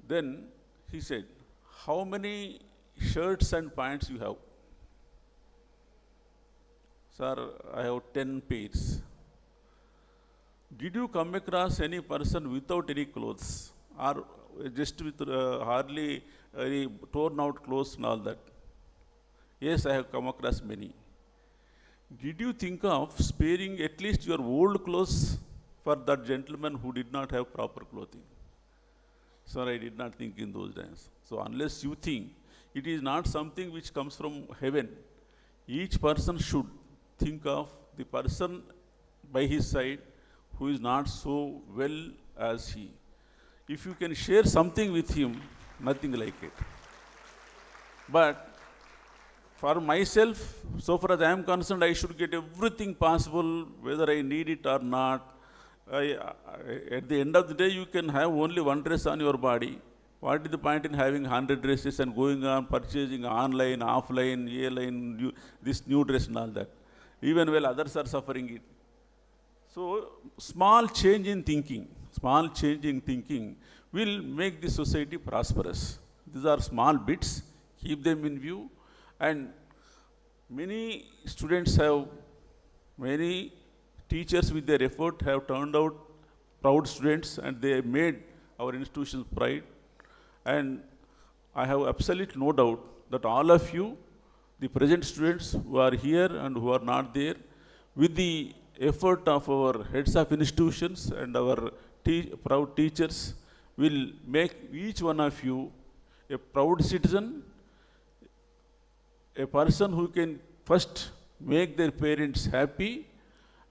Then he said, how many shirts and pants you have? Sir, I have 10 pairs. Did you come across any person without any clothes or just with hardly any torn out clothes and all that? Yes, I have come across many. Did you think of sparing at least your old clothes for that gentleman who did not have proper clothing? Sir, I did not think in those days. So unless you think, it is not something which comes from heaven. Each person should think of the person by his side who is not so well as he. If you can share something with him, nothing like it. But for myself, so far as I am concerned, I should get everything possible, whether I need it or not. At the end of the day, you can have only one dress on your body. What is the point in having 100 dresses and going on purchasing online, offline, A-line, this new dress and all that, even while others are suffering it. So, small change in thinking will make the society prosperous. These are small bits, keep them in view. And many students many teachers with their effort have turned out proud students and they made our institution's pride. And I have absolutely no doubt that all of you, the present students who are here and who are not there, with the effort of our heads of institutions and our proud teachers, will make each one of you a proud citizen, a person who can first make their parents happy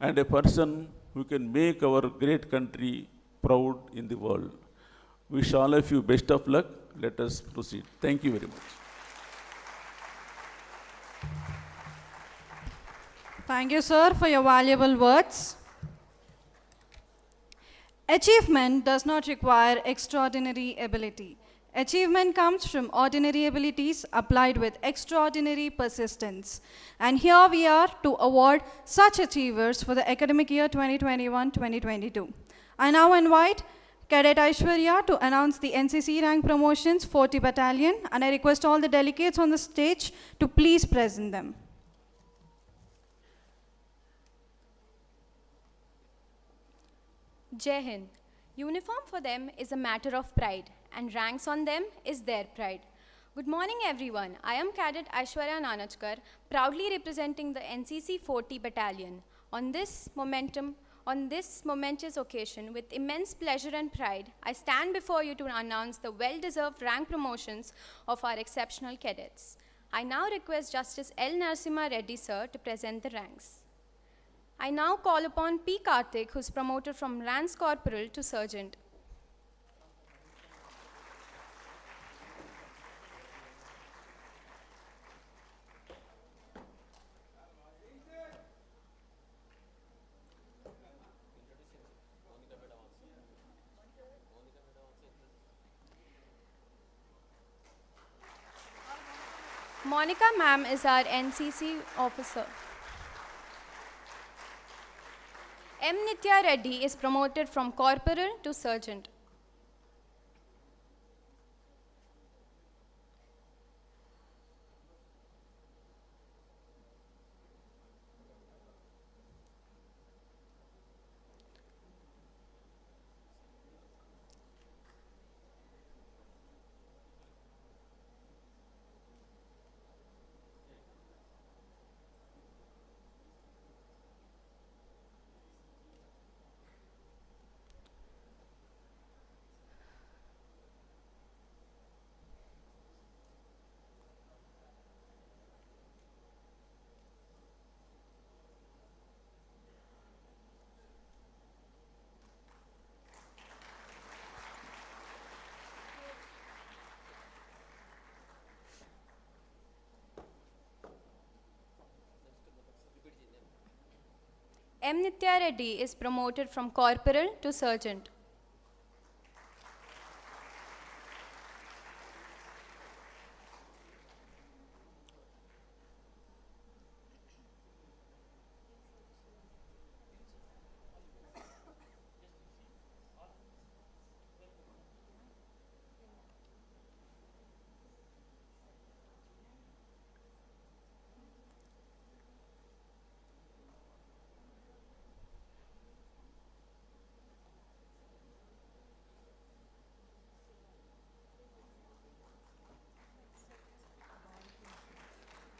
and a person who can make our great country proud in the world. Wish all of you best of luck. Let us proceed. Thank you very much.
Thank you, sir, for your valuable words. Achievement does not require extraordinary ability. Achievement comes from ordinary abilities applied with extraordinary persistence. And here we are to award such achievers for the academic year 2021-2022. I now invite Cadet Aishwarya to announce the NCC rank promotions 40 Battalion, and I request all the delegates on the stage to please present them.
Jai Hind. Uniform for them is a matter of pride, and ranks on them is their pride. Good morning, everyone. I am Cadet Aishwarya Nanachkar, proudly representing the NCC 40 Battalion. On this momentous occasion, with immense pleasure and pride, I stand before you to announce the well-deserved rank promotions of our exceptional cadets. I now request Justice L. Narasimha Reddy, sir, to present the ranks. I now call upon P. Karthik, who is promoted from Lance Corporal to Sergeant. Monica ma'am is our NCC officer. M. Nitya Reddy is promoted from Corporal to Sergeant. M. Nitya Reddy is promoted from Corporal to Sergeant.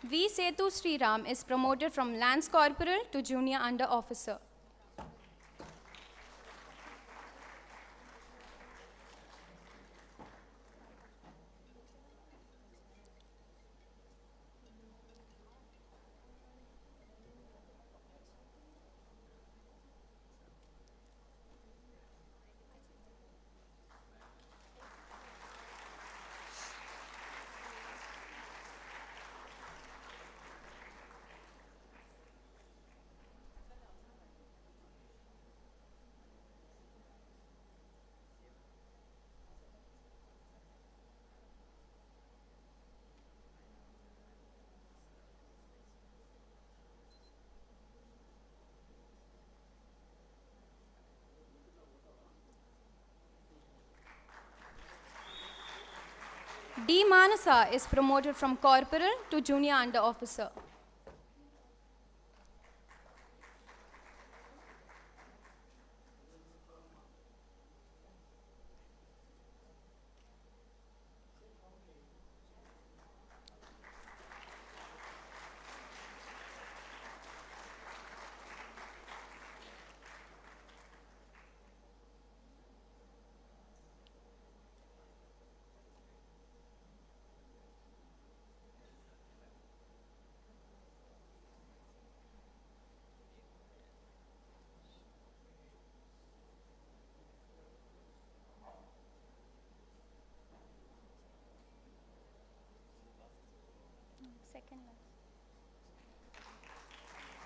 V. Setu Sriram is promoted from Lance Corporal to Junior Under Officer. D. Manasa is promoted from Corporal to Junior Under Officer.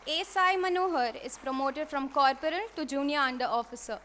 A. Sai Manohar is promoted from corporal to junior under officer.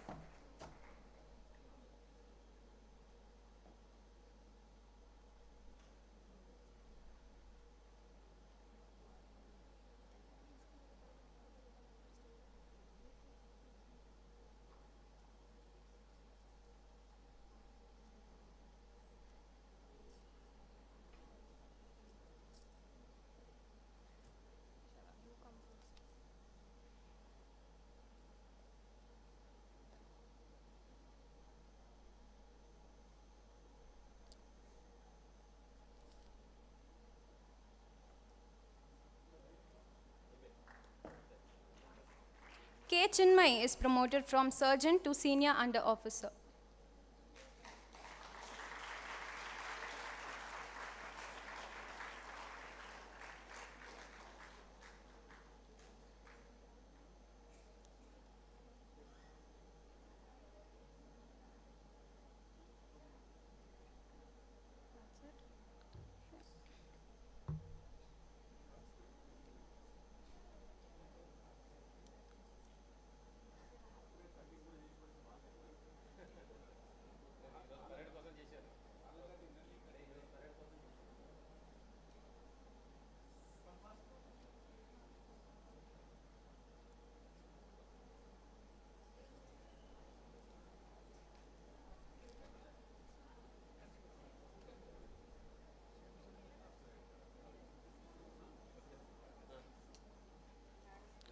K. Chinmay is promoted from sergeant to senior under officer.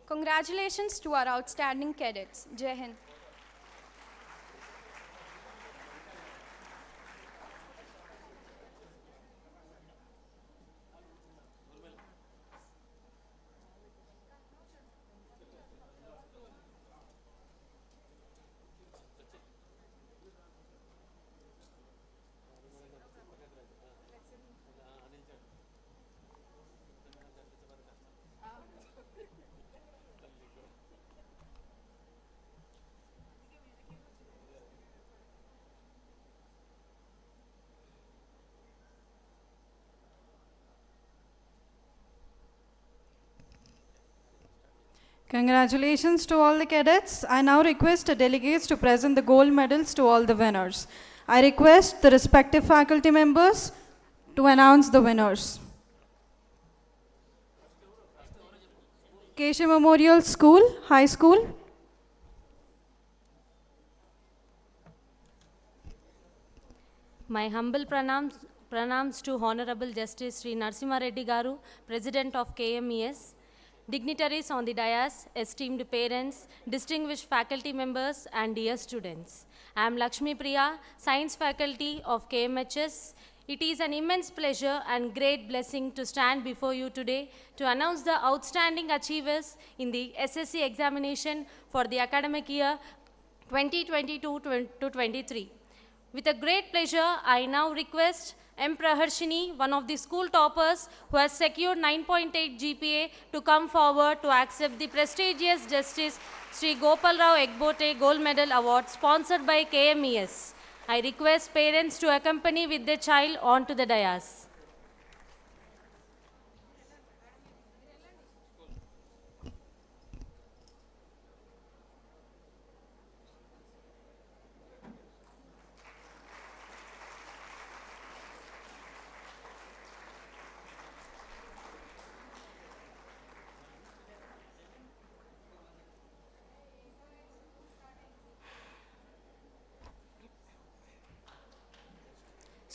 Congratulations to our outstanding cadets. Jai Hind.
Congratulations to all the cadets. I now request the delegates to present the gold medals to all the winners. I request the respective faculty members to announce the winners. Keshav Memorial School, High School.
My humble pranams to Honorable Justice Sri Narasimha Reddy Garu, President of KMES, dignitaries on the dais, esteemed parents, distinguished faculty members, and dear students. I am Lakshmi Priya, Science Faculty of KMHS. It is an immense pleasure and great blessing to stand before you today to announce the outstanding achievers in the SSC examination for the academic year 2022-23. With a great pleasure, I now request M. Praharshini, one of the school toppers who has secured 9.8 GPA, to come forward to accept the prestigious Justice Sri Gopal Rao Egbote Gold Medal Award sponsored by KMES. I request parents to accompany with their child onto the dais.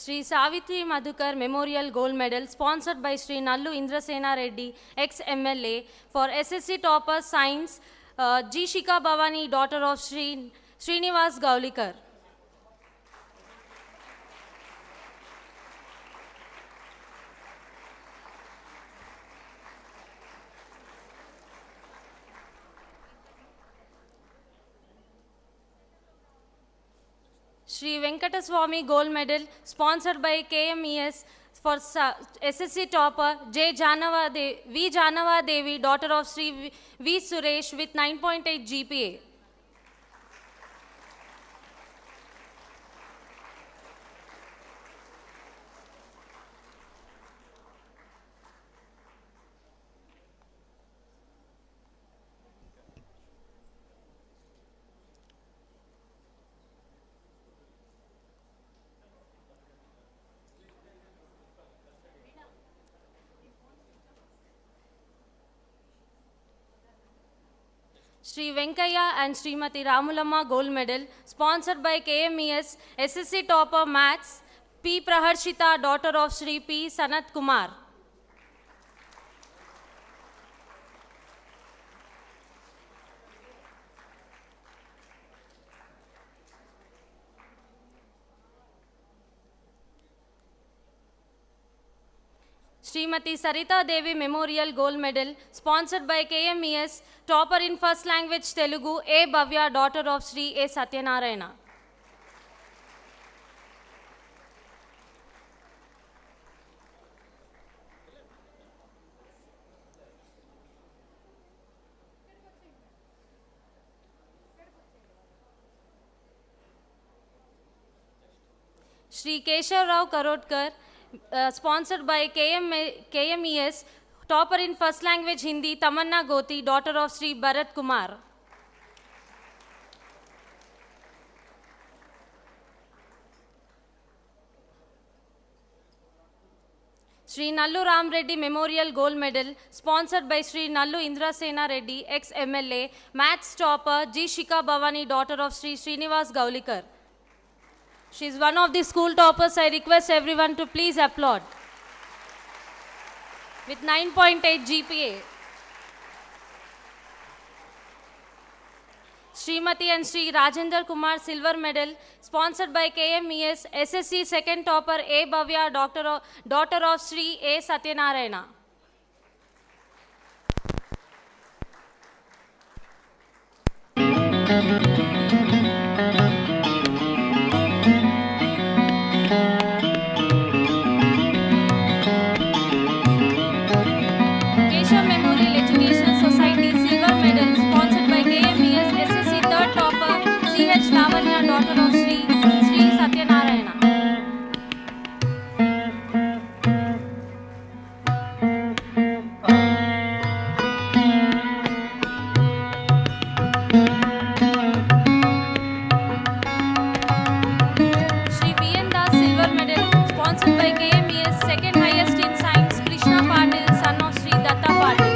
Sri Savitri Madhukar Memorial Gold Medal sponsored by Sri Nallu Indrasena Reddy, ex-MLA, for SSC Topper Science, G. Shika Bhavani, daughter of Sri Srinivas Gaulikar. Sri Venkataswamy Gold Medal sponsored by KMES for SSC topper V. Janava Devi, daughter of Sri V. Suresh with 9.8 GPA. Shri Venkaya and Srimati Ramulamma Gold Medal, sponsored by KMES, SSC Topper Maths, P. Praharshita, daughter of Shri P. Sanat Kumar. Srimati Sarita Devi Memorial Gold Medal, sponsored by KMES, topper in first language Telugu, A. Bhavya, daughter of Sri A. Satyanarayana. Shri Keshav Rao Karotkar, sponsored by KMES, topper in first language Hindi, Tamanna Goti, daughter of Sri Bharat Kumar. Shri Nallu Ram Reddy Memorial Gold Medal, sponsored by Shri Nallu Indrasena Reddy, ex-MLA, Maths topper, G. Shika Bhavani, daughter of Shri Srinivas Gaulikar. She is one of the school toppers. I request everyone to please applaud. With 9.8 GPA. Srimati and Shri Rajendra Kumar Silver Medal, sponsored by KMES, SSC second topper A. Bhavya, daughter of Shri A. Satyanarayana. Keshav Memorial Educational Society Silver Medal, sponsored by KMES, SSC third topper C.H. Lavanya, daughter of Sri Satyanarayana. Shri B.N. Das Silver Medal, sponsored by KMES, second highest in science, Krishna Patil, son of Sri Datta Patil.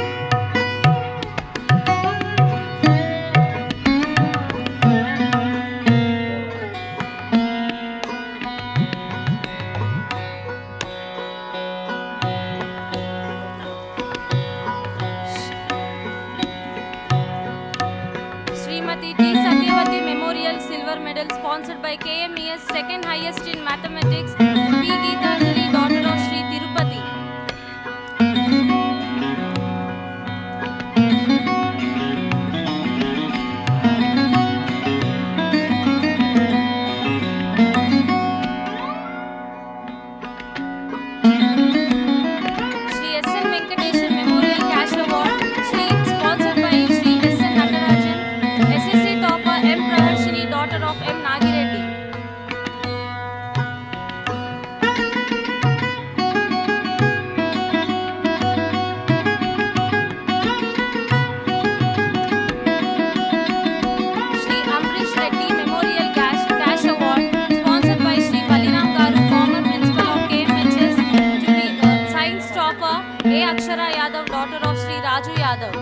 Srimati T. Satyavati Memorial Silver Medal, sponsored by KMES, second highest in mathematics, P. Geetanjali, daughter of Sri Tirupati. Shri S. N. Venkateshan Memorial Cash Award, sponsored by Shri S. N. Natarajan, SSC topper M. Praharshini, daughter of M. Nagireddy. Shri Amrish Reddy Memorial Cash Award, sponsored by Shri Baliram Garu, former principal of KMHS, to be science topper A. Akshara Yadav, daughter of Shri Raju Yadav.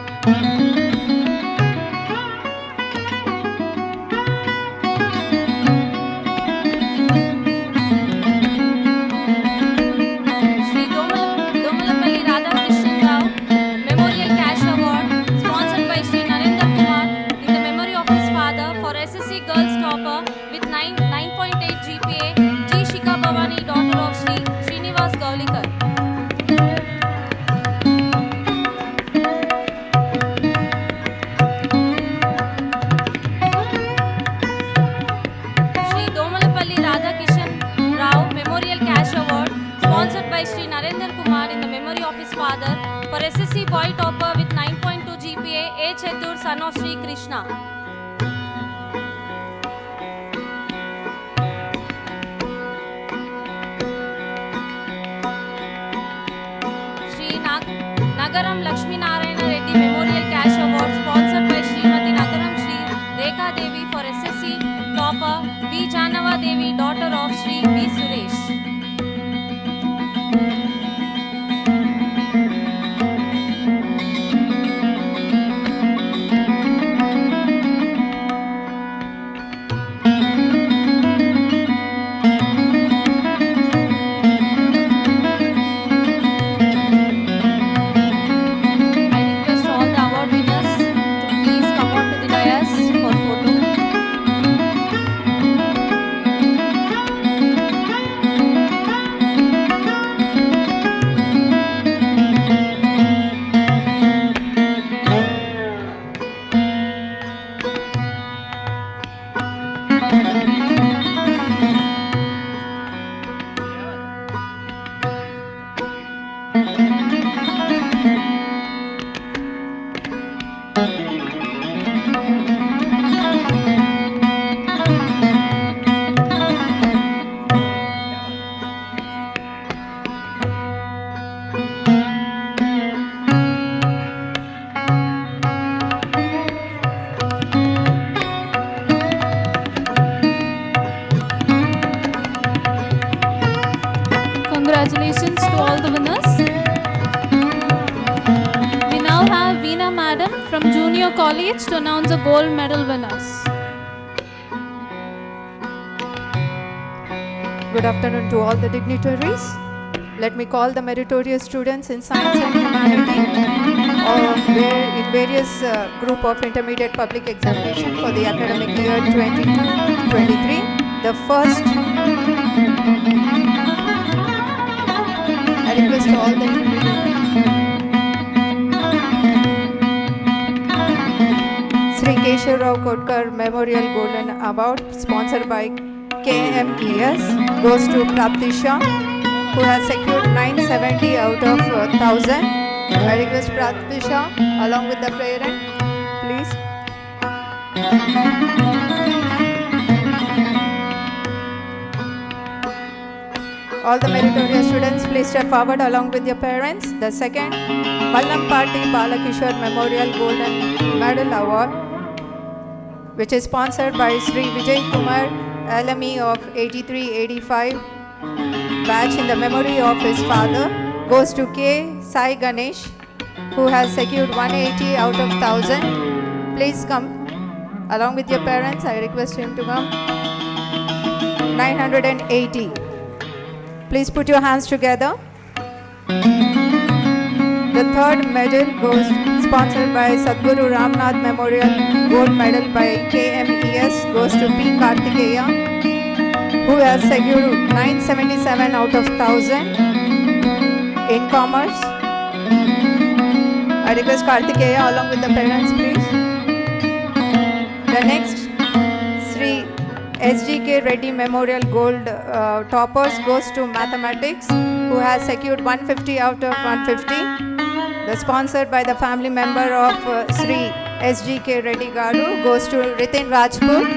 Shri Domalapalli Radhakrishnan Rao Memorial Cash Award, sponsored by Shri Narendra Kumar in the memory of his father for SSC Girls Topper with 9.8 GPA, G. Shika Bhavani, daughter of Shri Srinivas Gaulikar. Shri Domalapalli Radhakishan Rao Memorial Cash Award, sponsored by Shri Narendra Kumar in the memory of his father for SSC Boy Topper with 9.2 GPA, A. Chetur, son of Shri Krishna. Shri Nagaram Lakshmi Narayana Reddy Memorial Cash Award, sponsored by Srimati Nagaram Shri Rekha Devi for SSC topper B. Janava Devi, daughter of Shri B. Suresh.
congratulations to all the winners. We now have Veena Madam from Junior College to announce the gold medal winners.
Good afternoon to all the dignitaries. Let me call the meritorious students in Science and Humanity in various group of intermediate public examination for the academic year 22-23. The first, I request all the Sri Keshav Kotkar Memorial Golden Award sponsored by KMES goes to Prapti Shah, who has secured 970 out of 1000. I request Prapti Shah along with the parent, please. All the meritorious students, please step forward along with your parents. The second, Vallampati Balakishore Memorial Golden Medal Award, which is sponsored by Sri Vijay Kumar, LME of 83-85, batch in the memory of his father, goes to K. Sai Ganesh, who has secured 180 out of 1000. Please come along with your parents. I request him to come. 980. Please put your hands together. The third medal goes sponsored by Sadhguru Ramnath Memorial Gold Medal by KMES goes to P. Kartikeya, who has secured 977 out of 1000 in commerce. I request Kartikeya along with the parents, please. The next, Sri SGK Reddy Memorial Gold toppers goes to mathematics, who has secured 150 out of 150. The sponsored by the family member of Sri SGK Reddy Garu goes to Ritin Rajput.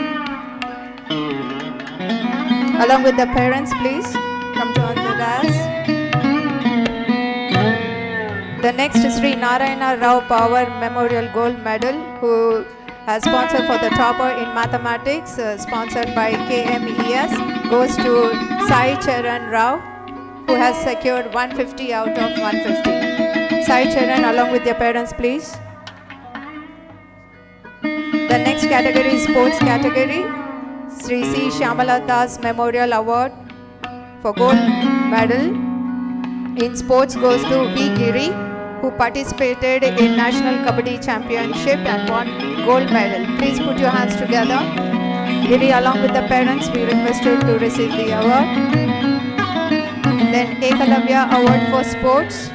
Along with the parents, please come to on the dais. The next is Sri Narayana Rao Power Memorial Gold Medal, who has sponsored for the topper in mathematics, sponsored by KMES, goes to Sai Charan Rao, who has secured 150 out of 150. Sai Charan along with your parents, please. The next category is sports category. Sri C. Shyamala Das Memorial Award for gold medal in sports goes to V. Giri, who participated in National Kabaddi Championship and won gold medal. Please put your hands together. Giri along with the parents, we requested to receive the award. Then Ekalavya Award for sports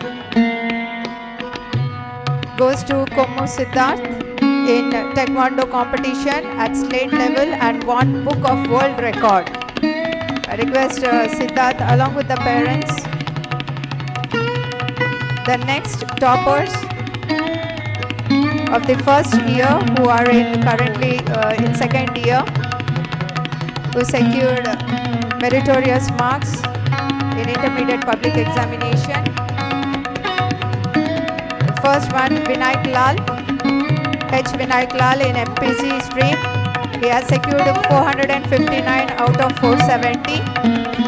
goes to Komu Siddharth in Taekwondo competition at state level and won Book of World Record. I request Siddharth along with the parents. The next toppers of the first year who are currently in second year, who secured meritorious marks in intermediate public examination. The first one, Vinayak Lal, H. Vinayak Lal in MPC stream. He has secured 459 out of 470,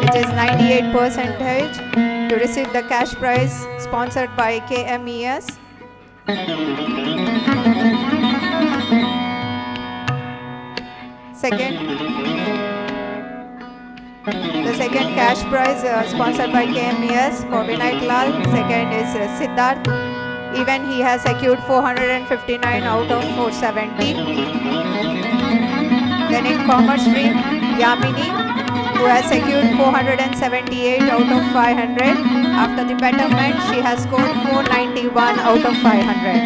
which is 98%, to receive the cash prize sponsored by KMES. The second cash prize sponsored by KMES for Vinayak Lal. Second is Siddharth. Even he has secured 459 out of 470. Then in commerce stream, Yamini, who has secured 478 out of 500. After the betterment, she has scored 491 out of 500.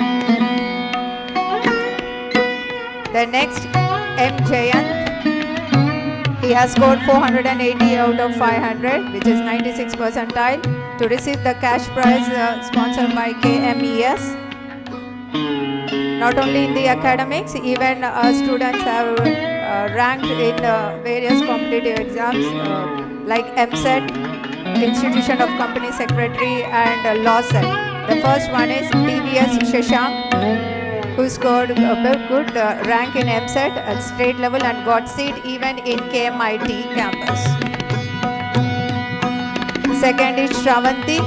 The next, M. Jayant, he has scored 480 out of 500, which is 96 percentile, to receive the cash prize sponsored by KMES. Not only in the academics, even students have ranked in various competitive exams like MSET, Institution of Company Secretary, and Law Set. The first one is TVS Shashank, who scored a good rank in MSET at state level and got seat even in KMIT campus. Second is Shravanti,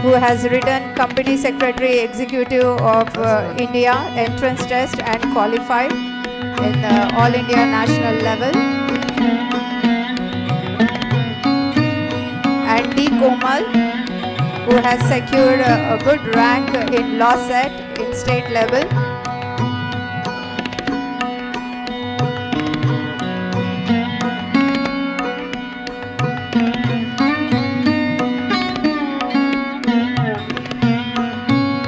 who has written Company Secretary Executive of India entrance test and qualified in All India national level. And D. Komal, who has secured a good rank in law set in state level.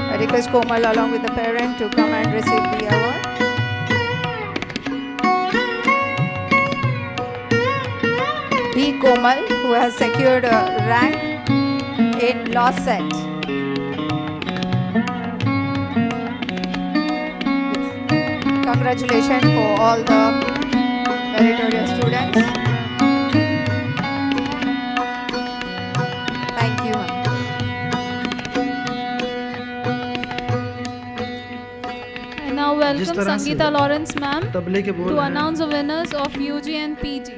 I request Komal along with the parent to come and receive the award. D. Komal, who has secured a rank in law set. Congratulations for all the meritorious students. Thank you.
I now welcome
तरह से
Sangeeta Lawrence ma'am
तबले के बोल
to
हैं,
announce the winners of UG and PG.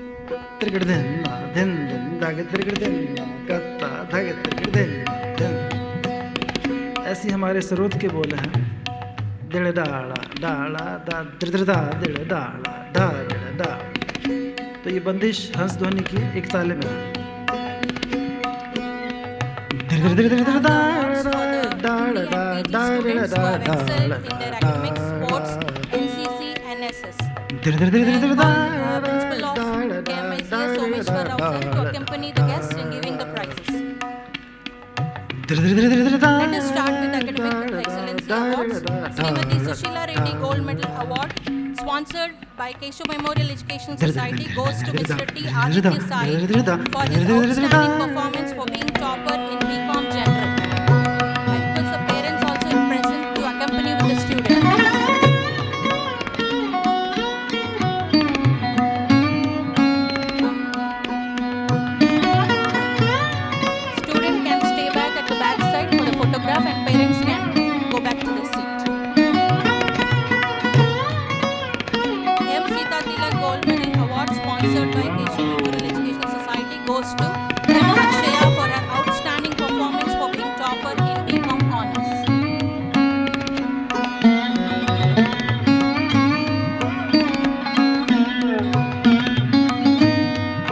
त्रिकड़ दिन ना दिन दिन धागे त्रिकड़ दिन ना कत्ता धागे त्रिकड़ दिन दिन। ऐसी हमारे सरोद के बोल हैं, दिल डाला डाला दा दिल दा दिल डाला दा दिल दा। तो ये बंदिश हंस ध्वनि की एक ताले में है। दिल दिल दिल दिल दिल दा डाला दा दा दिल दा डाला दा
NCC, NSS.
दिल दिल दिल दिल दिल दा
Principal of KMICS Someshwar Rao sir to accompany the guests in giving the prizes. Let us start with Academic Excellency Awards. Srimati Sushila Reddy Gold Medal Award, sponsored by Keshav Memorial Education Society, goes to Mr. T. Aditya Sai for his outstanding performance for being topper in BCom General. I request the parents also present to accompany with the student. Student can stay back at the back side for the photograph and parents can go back to the seat. M. Sita Tilak Gold Medal Award sponsored by Keshav Memorial Education Society goes to M. Akshaya for her outstanding performance for being topper in BCom Honors.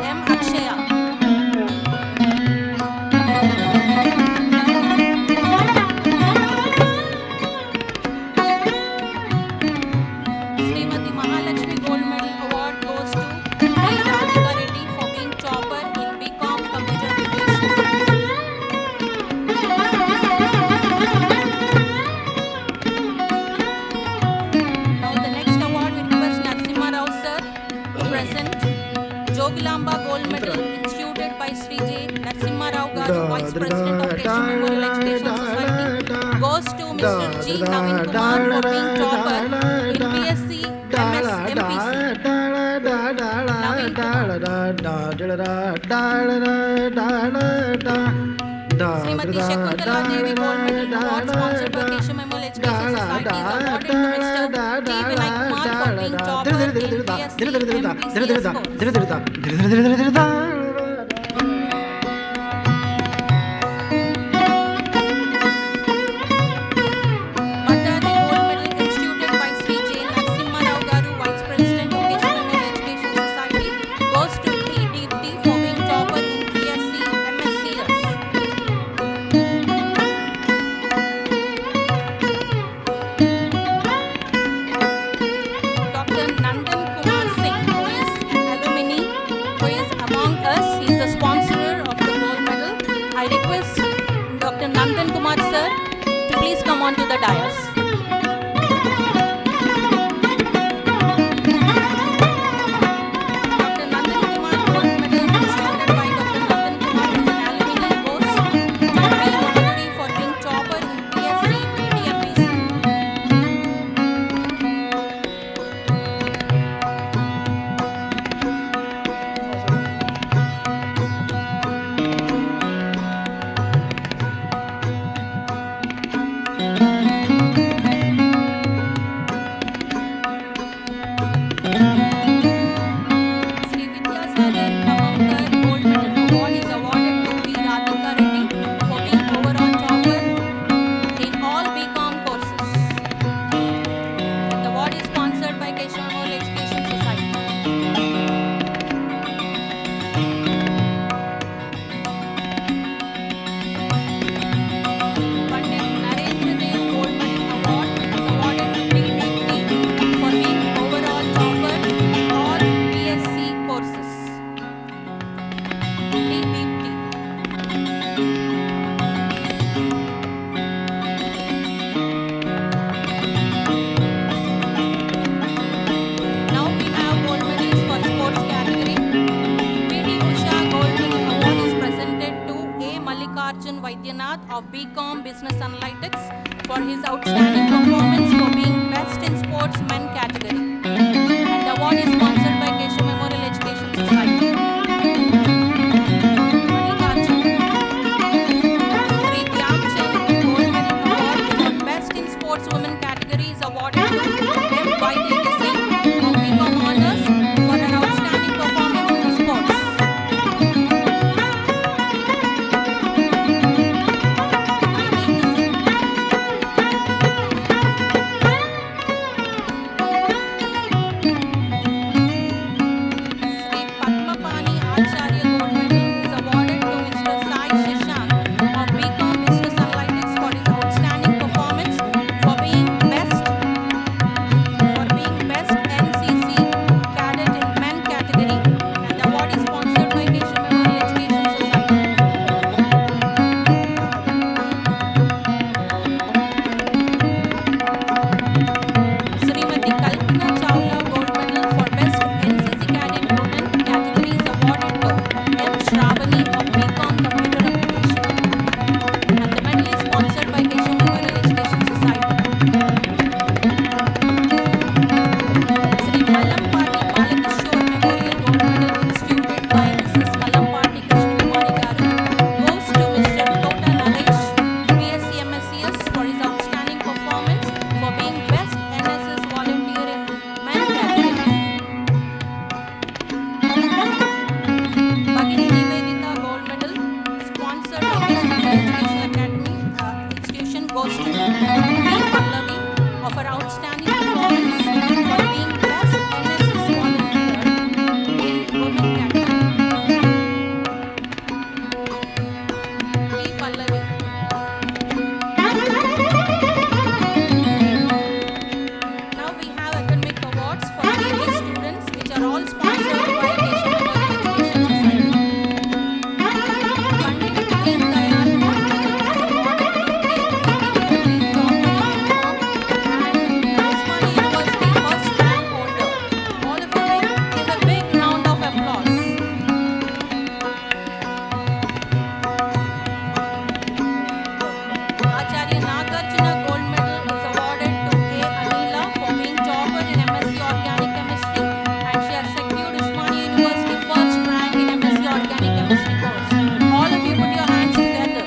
M. Akshaya. Srimati Mahalakshmi Gold Medal Award goes to D. Radhika Reddy for being topper in BCom Computer Application. Now the next award we request Narasimha Rao sir to present. Jogilamba Gold Medal instituted by Sri J. Narasimha Rao Garu, Vice President of Keshav Memorial Education Society, goes to Mr. G. Navin Kumar for being topper in BSc MS MPC. Navin Srimati Shakuntala Devi Gold Medal Award sponsored by Keshav Memorial Education Society is awarded to Mr. T. Vinay Kumar for being topper in BSc MPC course. Madhari Gold Medal instituted by Sri J. Narasimha Rao Garu, Vice President of Keshav Memorial Education Society, goes to P. Deepthi for being topper in BSc MSCS. Dr. Nandan Kumar Singh, who is an alumni, who is among us, he is the sponsor of the gold medal. I request Dr. Nandan Kumar sir to please come on to the dais. Dr. Nandan Kumar gold medal instituted by Dr. Nandan Kumar, who is an alumni, goes to B. Madhuri for being topper in BSc PDMPC. Mallikarjun Vaidyanath of BCom Business Analytics for his outstanding performance for being Best in Sports Men category. And the award is sponsored by Keshav Memorial Education Society. Mallikarjun. Sri Dhyanchand Gold Medal Award for Best in Sports Women category is awarded to M. Vaidehi Singh of BCom Honors for her outstanding performance in the sports. Sri Padmapani Acharya Gold Medal is awarded to Mr. Sai Shashank of BCom Business Analytics for his outstanding performance for being best NCC cadet in men category, and the award is sponsored by Keshav Memorial Education Society. Srimati Kalpana Chawla Gold Medal for Best NCC Cadet Women category is awarded to M. Shravani of BCom Computer Application, and the medal is sponsored by Keshav Memorial Education Society. Sri Mallampati Balakishore Memorial Gold Medal instituted by Mrs. Mallampati Krishnakumari Garu goes to Mr. Tota Naresh, BSc MScs for his outstanding performance for being Best NSS Volunteer in Men category. Bhagini Nivedita Gold Medal sponsored by Keshav Memorial Education Academy institution goes to B. Pallavi of her outstanding performance for being Best NSS Volunteer in Women category. B. Pallavi. Now we have academic awards for PG students, which are all sponsored by Keshav Memorial Education Society. Pandit Deen Dayal Gold Medal is awarded to K. Preeti for being topper in BCom and Osmania University first rank holder. All of you give a big round of applause. Acharya Nagarjuna Gold Medal is awarded to A. Anila for being topper in MSc Organic Chemistry, and she has secured Osmania University first rank in MSc Organic Chemistry course. All of you put your hands together.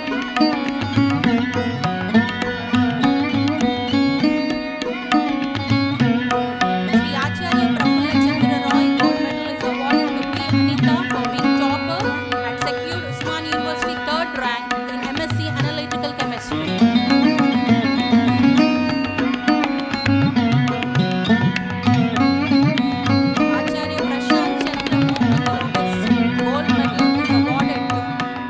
Sri Acharya Prafulla Chandra Roy Gold Medal is awarded to P. Anita for being topper and secured Osmania University third rank in MSc Analytical Chemistry. Acharya Prashant Chandra Mohan Lotus Gold Medal is awarded to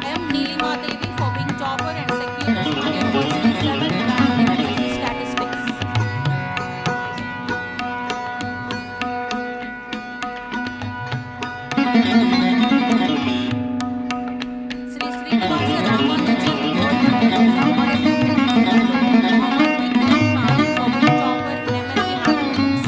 M. Neelima Devi for being topper and secured Osmania University seventh rank in MSc Statistics. Sri Srinivasa Ramanujan Gold Medal is awarded to Mohammad Ikram Khan for being topper in MSc Mathematics.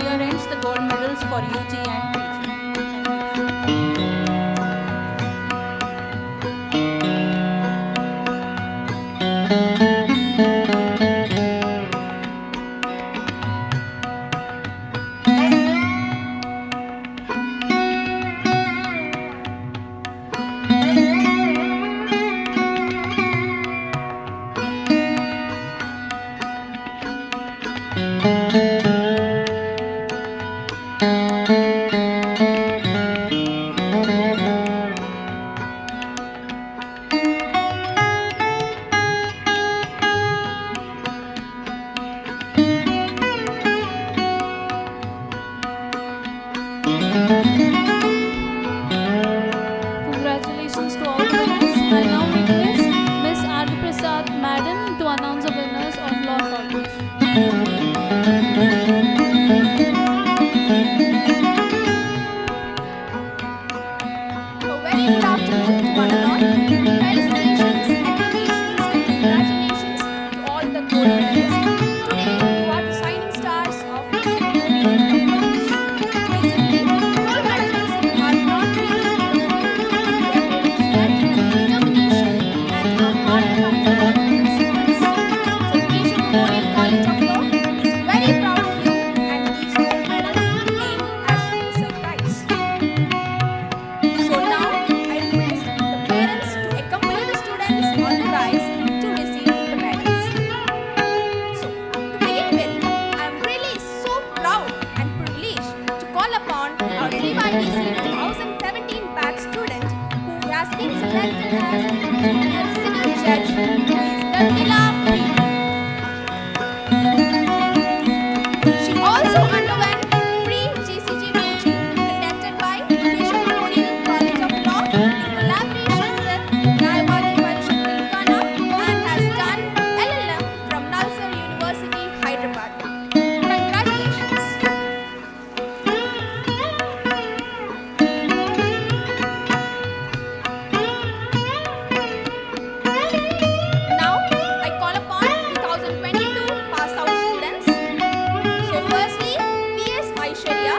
Here ends the gold medals for UG and
Congratulations to all the winners. I now request Ms. R. Prasad Madam to announce the winners of Law College.
A very good afternoon to one and all. Felicitations, acclamations, and congratulations to all the gold medalists. Today, you are the shining stars of nation. call upon our PYDC 2017 batch student who has been selected as junior civil judge, who is Dharmila Preeti. She also underwent free GCG coaching conducted by Keshav Memorial College of Law in collaboration with Mayawati Parishad Telangana and has done LLM from Nalsar University, Hyderabad. Congratulations. Now I call upon 2022 pass out students. So firstly, PS Aishwarya,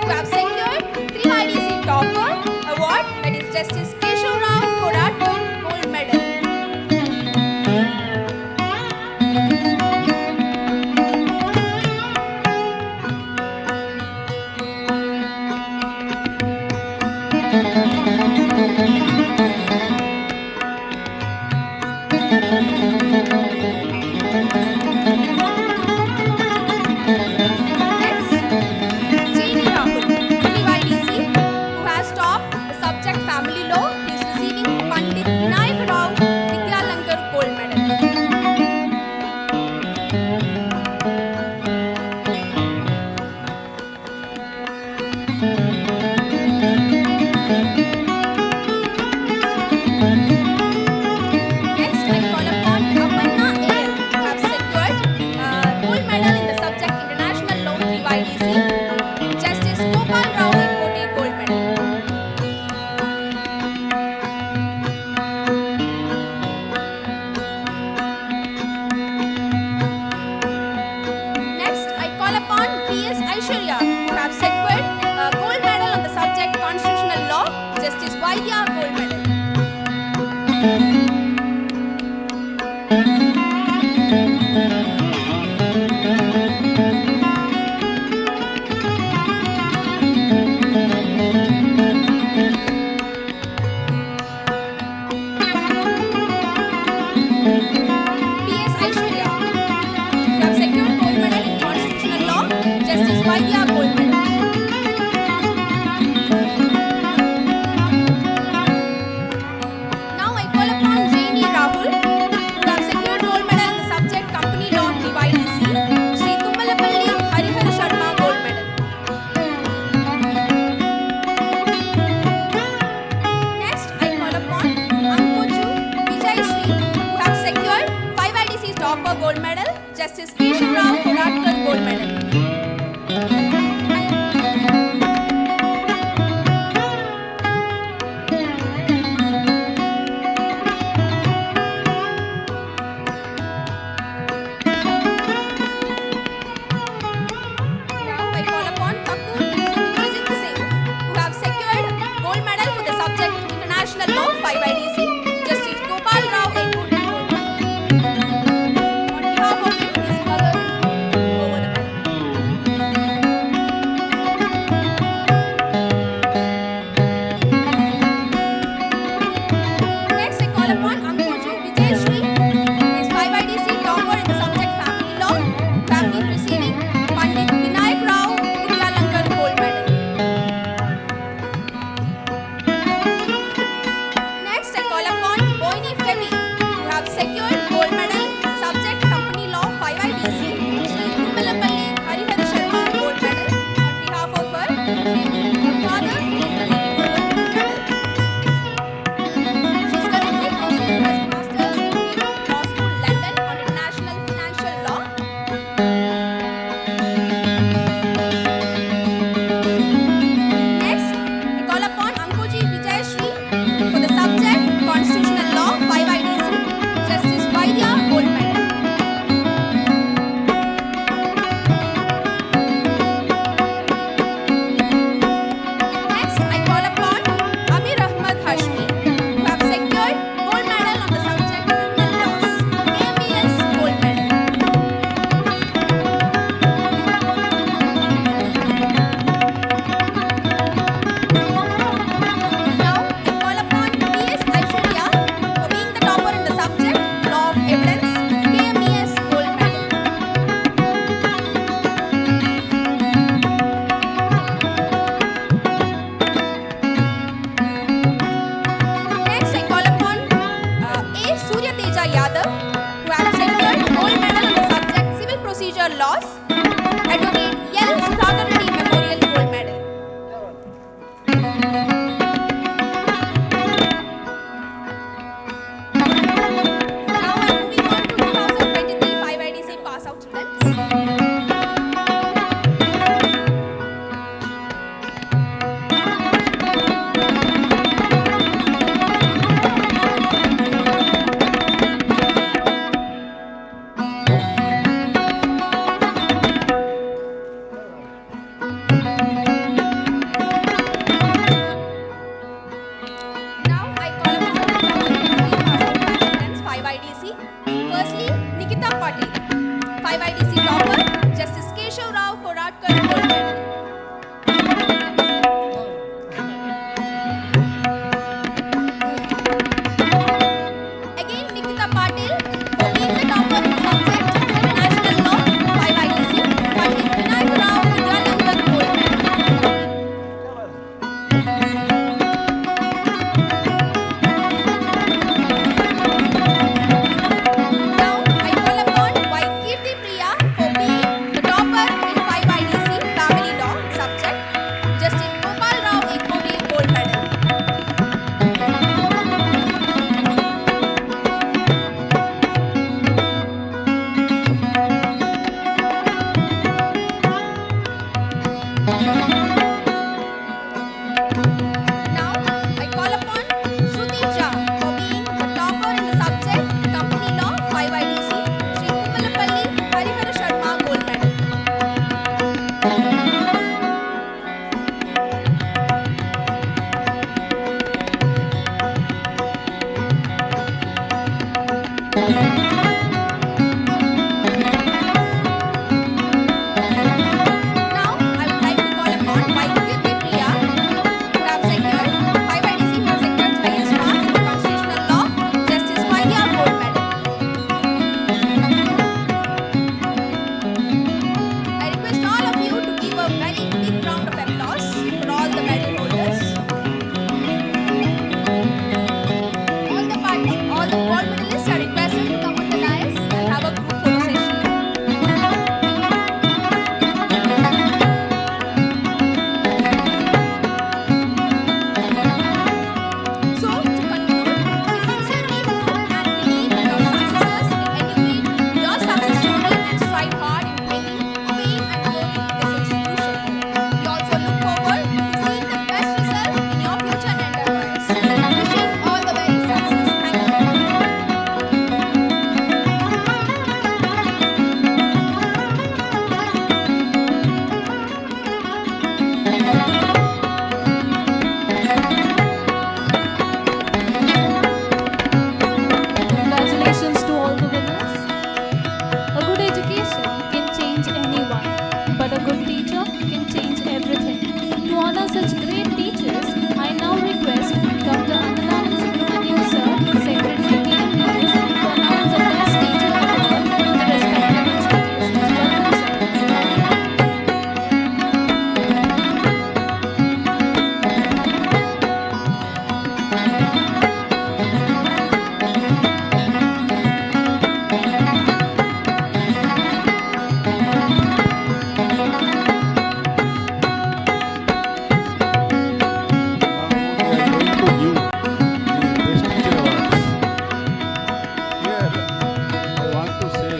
who have secured 3YDC Topper Award, that is Justice Keshav Rao Kodatkar Gold Medal. Next, Jane Rahul, 3YDC, who has topped the subject family law. He is receiving Pandit Vinayak Rao Vidyalangar Gold Medal. Next, I call upon Aparna AL, who have secured gold medal in the subject International Law 3YDC. Justice Gopal Rao Ipoti Gold Medal. Next, I call upon PS Aishwarya, who have secured gold medal on the subject Constitutional Law. Justice Vaidya Gold Medal. PS Aishwarya, who have secured gold medal in Constitutional Law. Justice Vaidya Gold Medal. Now I call upon Jane Rahul, who have secured gold medal in the subject Company Law 3YDC. Sri Tummalapalli Harihar Sharma Gold Medal. Next, I call upon Ankuju Vijay Sri, who have secured 5IDC's Topper Gold Medal. Justice Keshav Rao Kodatkar Gold Medal. Now, I call upon Shruti Jha for being the topper in the subject Company Law 5 IDC, Sri Kumalapalli Harihara Sharma Gold Medal. Now, I would like to call upon Vaidyanathan Priya, who have secured 5 IDC, who have secured highest marks in constitutional law, Justice Vaidya Gold Medal. I request all of you to give a very big round of applause for all the medal holders. All the gold medalists are requested to come on the dais and have a group photo session. So, to conclude, we sincerely hope and believe your successes will educate your success story and strive hard in bringing fame and glory to this institution. We also look forward to seeing the best result in your future endeavors. Wishing all the very success. Thank you.
Congratulations to all the winners. A good education can change anyone, but a good teacher can change everything. To honor such great teachers, I now request Dr. Annadhanam Subramaniam Sir, Secretary KMES, to announce the Best Teacher Award to the respective institutions. Welcome, sir.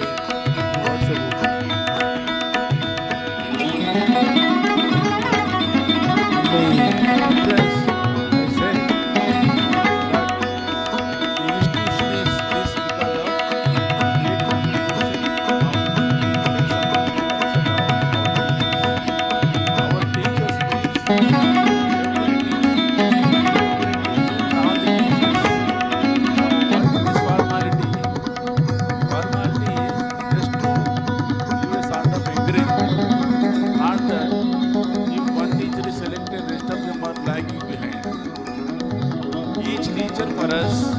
For us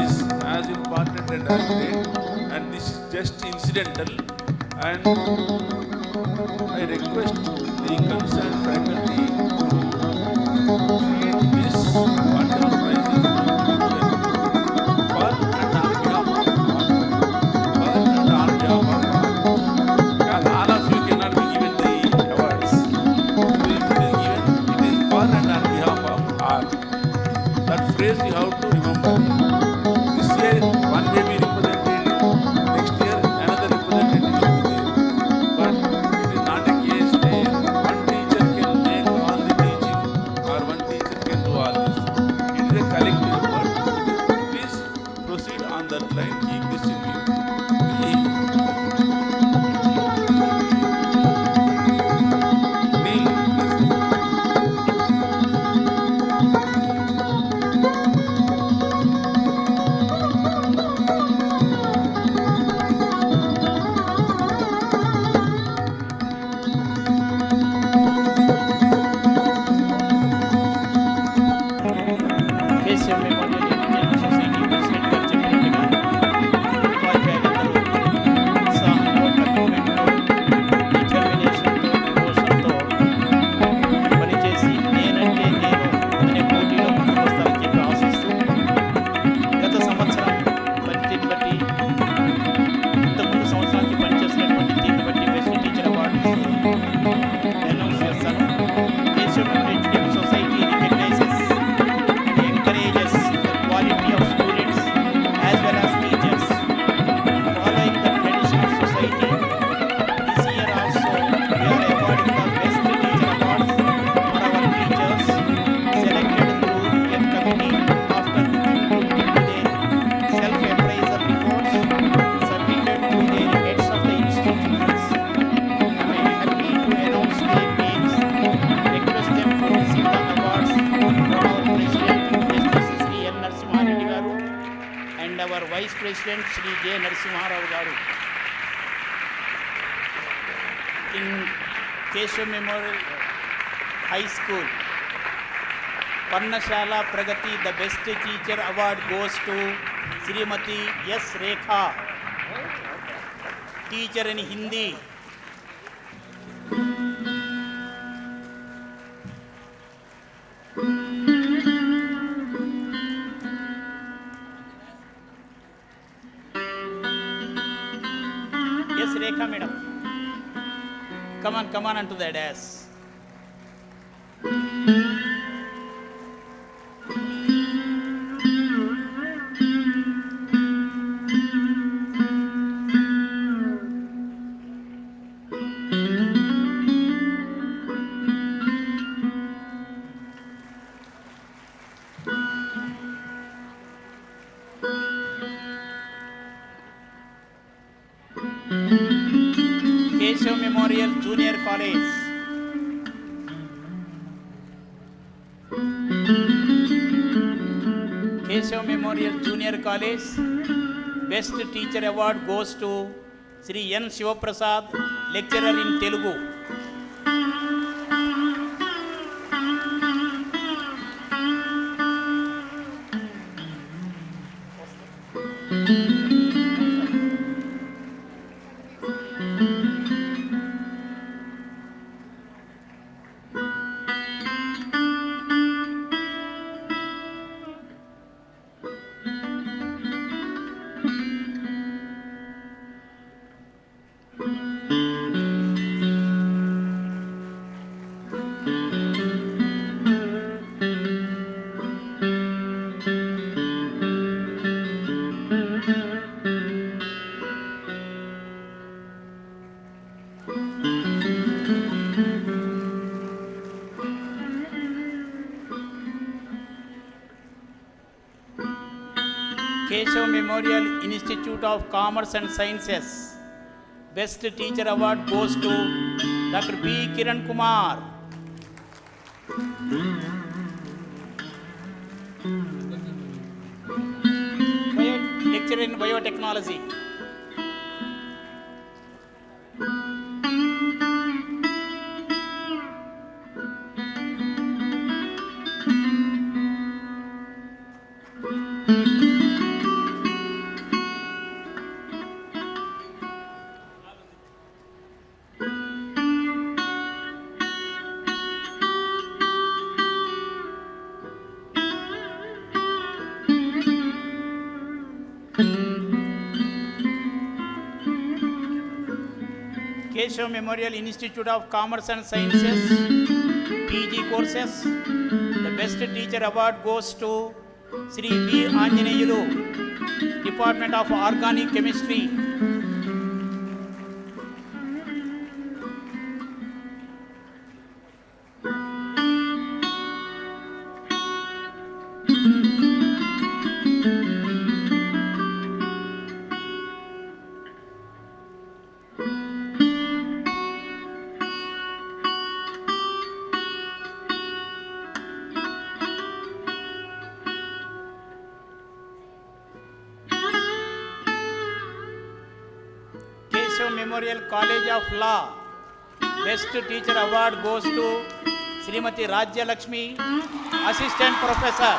is as important and as great, and this is just incidental. And I request the concerned faculty to treat this whatever prize is going to be given for and on behalf of all, for and on behalf of all. Because all of you cannot be given the awards. So if it is given, it is for and on behalf of all. That phrase you have to remember. This year one may be represented, next year another representative will be there.
President Sri J. Narasimha Rao Garu. In Keshav Memorial High School, Parnashala Pragati, the best teacher award goes to Srimati S. Rekha, teacher in Hindi. Yes, Rekha madam. Come on onto the dais. Keshav Memorial Junior College. Keshav Memorial Junior College. Best Teacher Award goes to Sri N. Shivaprasad, lecturer in Telugu. Keshav Memorial Institute of Commerce and Sciences. Best Teacher Award goes to Dr. B. Kiran Kumar. Lecturer in Biotechnology. Keshav Memorial Institute of Commerce and Sciences, PG courses. The Best Teacher Award goes to Sri V. Anjaneyulu, Department of Organic Chemistry. Keshav Memorial College of Law. Best Teacher Award goes to Srimati Rajya Lakshmi, Assistant Professor.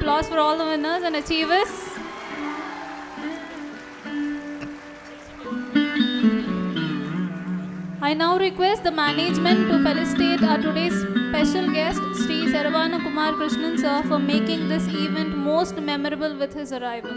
applause for all the winners and achievers. I now request the management to felicitate our today's special guest, Sri Saravana Kumar Krishnan sir, for making this event most memorable with his arrival.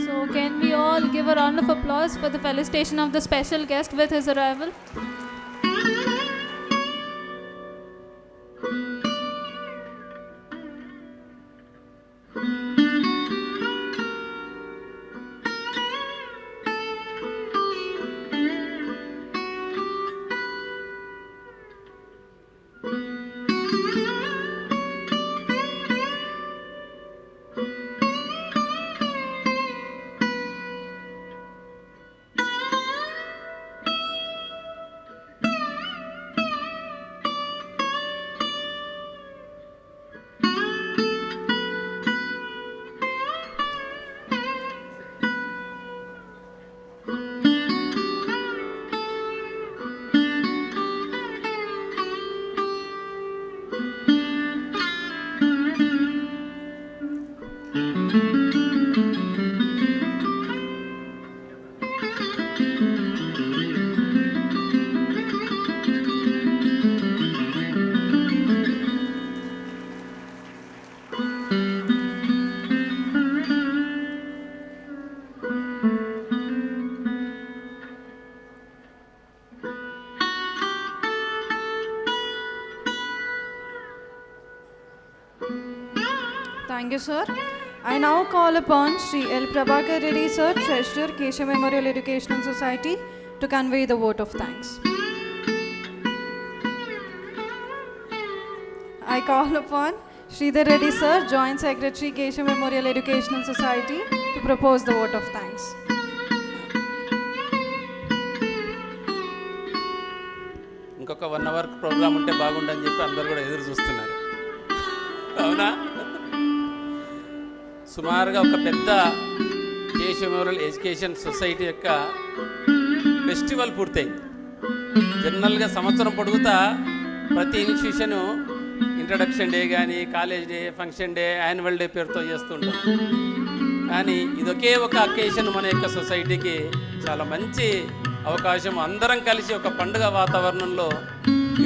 So can we all give a round of applause for the felicitation of the special guest with his arrival?
Thank you, sir. I now call upon Sri L. Prabhakar Reddy, sir, Treasurer, Keshav Memorial Educational Society, to convey the vote of thanks. I call upon Sridhar Reddy, sir, Joint Secretary, Keshav Memorial Educational Society, to propose the vote of thanks.
ఇంకొక 1 hour programme ఉంటే బాగుండని చెప్పి అందరూ కూడా ఎదురు చూస్తున్నారు. అవునా? సుమారుగా ఒక పెద్ద కేశవ్ మెమోరియల్ ఎడ్యుకేషన్ సొసైటీ యొక్క ఫెస్టివల్ పూర్తయింది. జనరల్గా సంవత్సరం పొడుగుతా ప్రతి ఇన్స్టిట్యూషను ఇంట్రడక్షన్ డే కానీ, college day, function day, annual day పేరుతో చేస్తుంటాం. కానీ ఇదొకే ఒక అకేషన్ మన యొక్క సొసైటీకి చాలా మంచి అవకాశం. అందరం కలిసి ఒక పండుగ వాతావరణంలో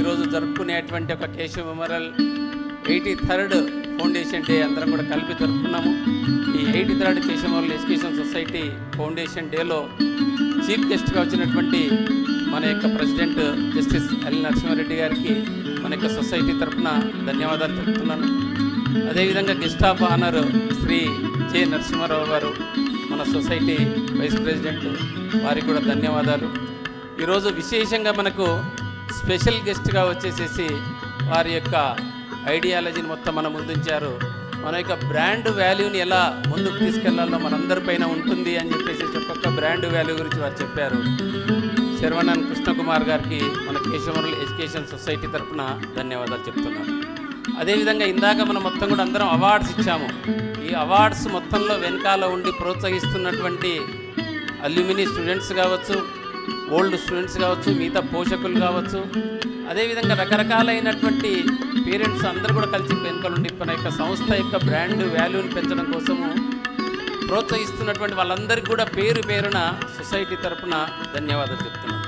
ఈరోజు జరుపుకునేటువంటి ఒక Keshav memorial 83rd foundation day అందరం కూడా కలిపి జరుపుకున్నాము. ఈ 83rd Keshav memorial education society foundation డేలో చీఫ్ గెస్ట్గా వచ్చినటువంటి మన యొక్క ప్రెసిడెంట్ జస్టిస్ ఎల్ నరసింహారెడ్డి గారికి మన యొక్క సొసైటీ తరఫున ధన్యవాదాలు తెలుపుతున్నాను. అదేవిధంగా guest of honour Shri J Narasimharao garu, మన సొసైటీ వైస్ ప్రెసిడెంట్, వారికి కూడా ధన్యవాదాలు. ఈరోజు విశేషంగా మనకు స్పెషల్ గెస్ట్గా వచ్చేసేసి వారి యొక్క ఐడియాలజీని మొత్తం మన ముందుంచారు. మన యొక్క బ్రాండ్ వాల్యూని ఎలా ముందుకు తీసుకెళ్లాలో మనందరిపైన ఉంటుంది అని చెప్పేసి ఒక్కొక్క బ్రాండ్ వాల్యూ గురించి వారు చెప్పారు. శర్వణన్ కృష్ణకుమార్ గారికి మన కేశవ్ మెమోరియల్ ఎడ్యుకేషన్ సొసైటీ తరఫున ధన్యవాదాలు చెప్తున్నాను. అదేవిధంగా ఇందాక మనం మొత్తం కూడా అందరం అవార్డ్స్ ఇచ్చాము. ఈ అవార్డ్స్ మొత్తంలో వెనకాల ఉండి ప్రోత్సహిస్తున్నటువంటి అల్యూమినీ స్టూడెంట్స్ కావచ్చు, ఓల్డ్ స్టూడెంట్స్ కావచ్చు, మిగతా పోషకులు కావచ్చు, అదేవిధంగా రకరకాలైనటువంటి పేరెంట్స్ అందరూ కూడా కలిసి వెనుకలుండి మన యొక్క సంస్థ యొక్క బ్రాండ్ వాల్యూని పెంచడం కోసము ప్రోత్సహిస్తున్నటువంటి వాళ్ళందరికీ కూడా పేరు పేరున సొసైటీ తరఫున ధన్యవాదాలు చెప్తున్నాను.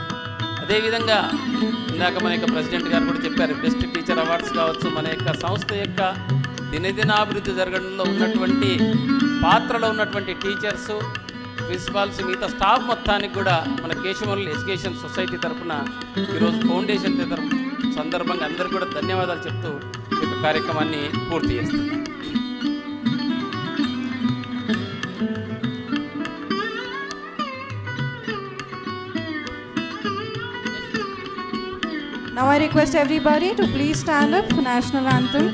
అదేవిధంగా ఇందాక మన యొక్క ప్రెసిడెంట్ గారు కూడా చెప్పారు, బెస్ట్ టీచర్ అవార్డ్స్ కావచ్చు, మన యొక్క సంస్థ యొక్క దినదినాభివృద్ధి జరగడంలో ఉన్నటువంటి పాత్రలో ఉన్నటువంటి టీచర్సు, ప్రిన్సిపాల్స్ మిగతా స్టాఫ్ మొత్తానికి కూడా మన కేశవమూర్తి ఎడ్యుకేషన్ సొసైటీ తరఫున ఈరోజు ఫౌండేషన్ సందర్భంగా అందరికీ కూడా ధన్యవాదాలు చెప్తూ ఈ యొక్క కార్యక్రమాన్ని పూర్తి చేస్తున్నాం.
Now I request everybody to please stand up for national anthem.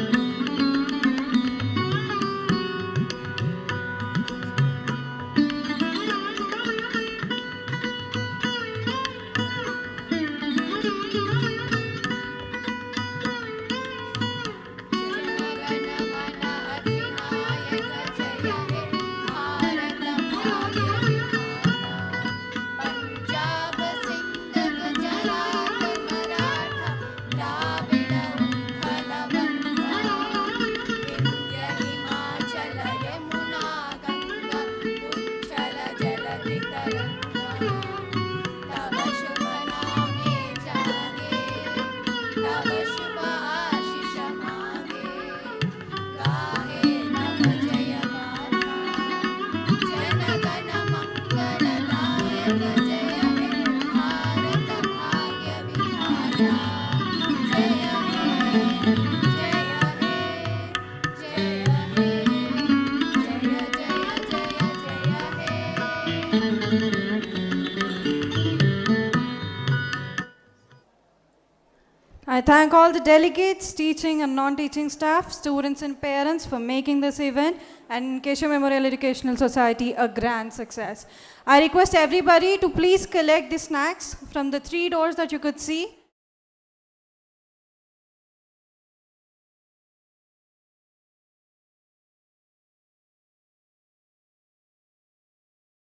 I thank all the delegates, teaching and non-teaching staff, students and parents for making this event and Keshav Memorial Educational Society a grand success. I request everybody to please collect the snacks from the 3 doors that you could see.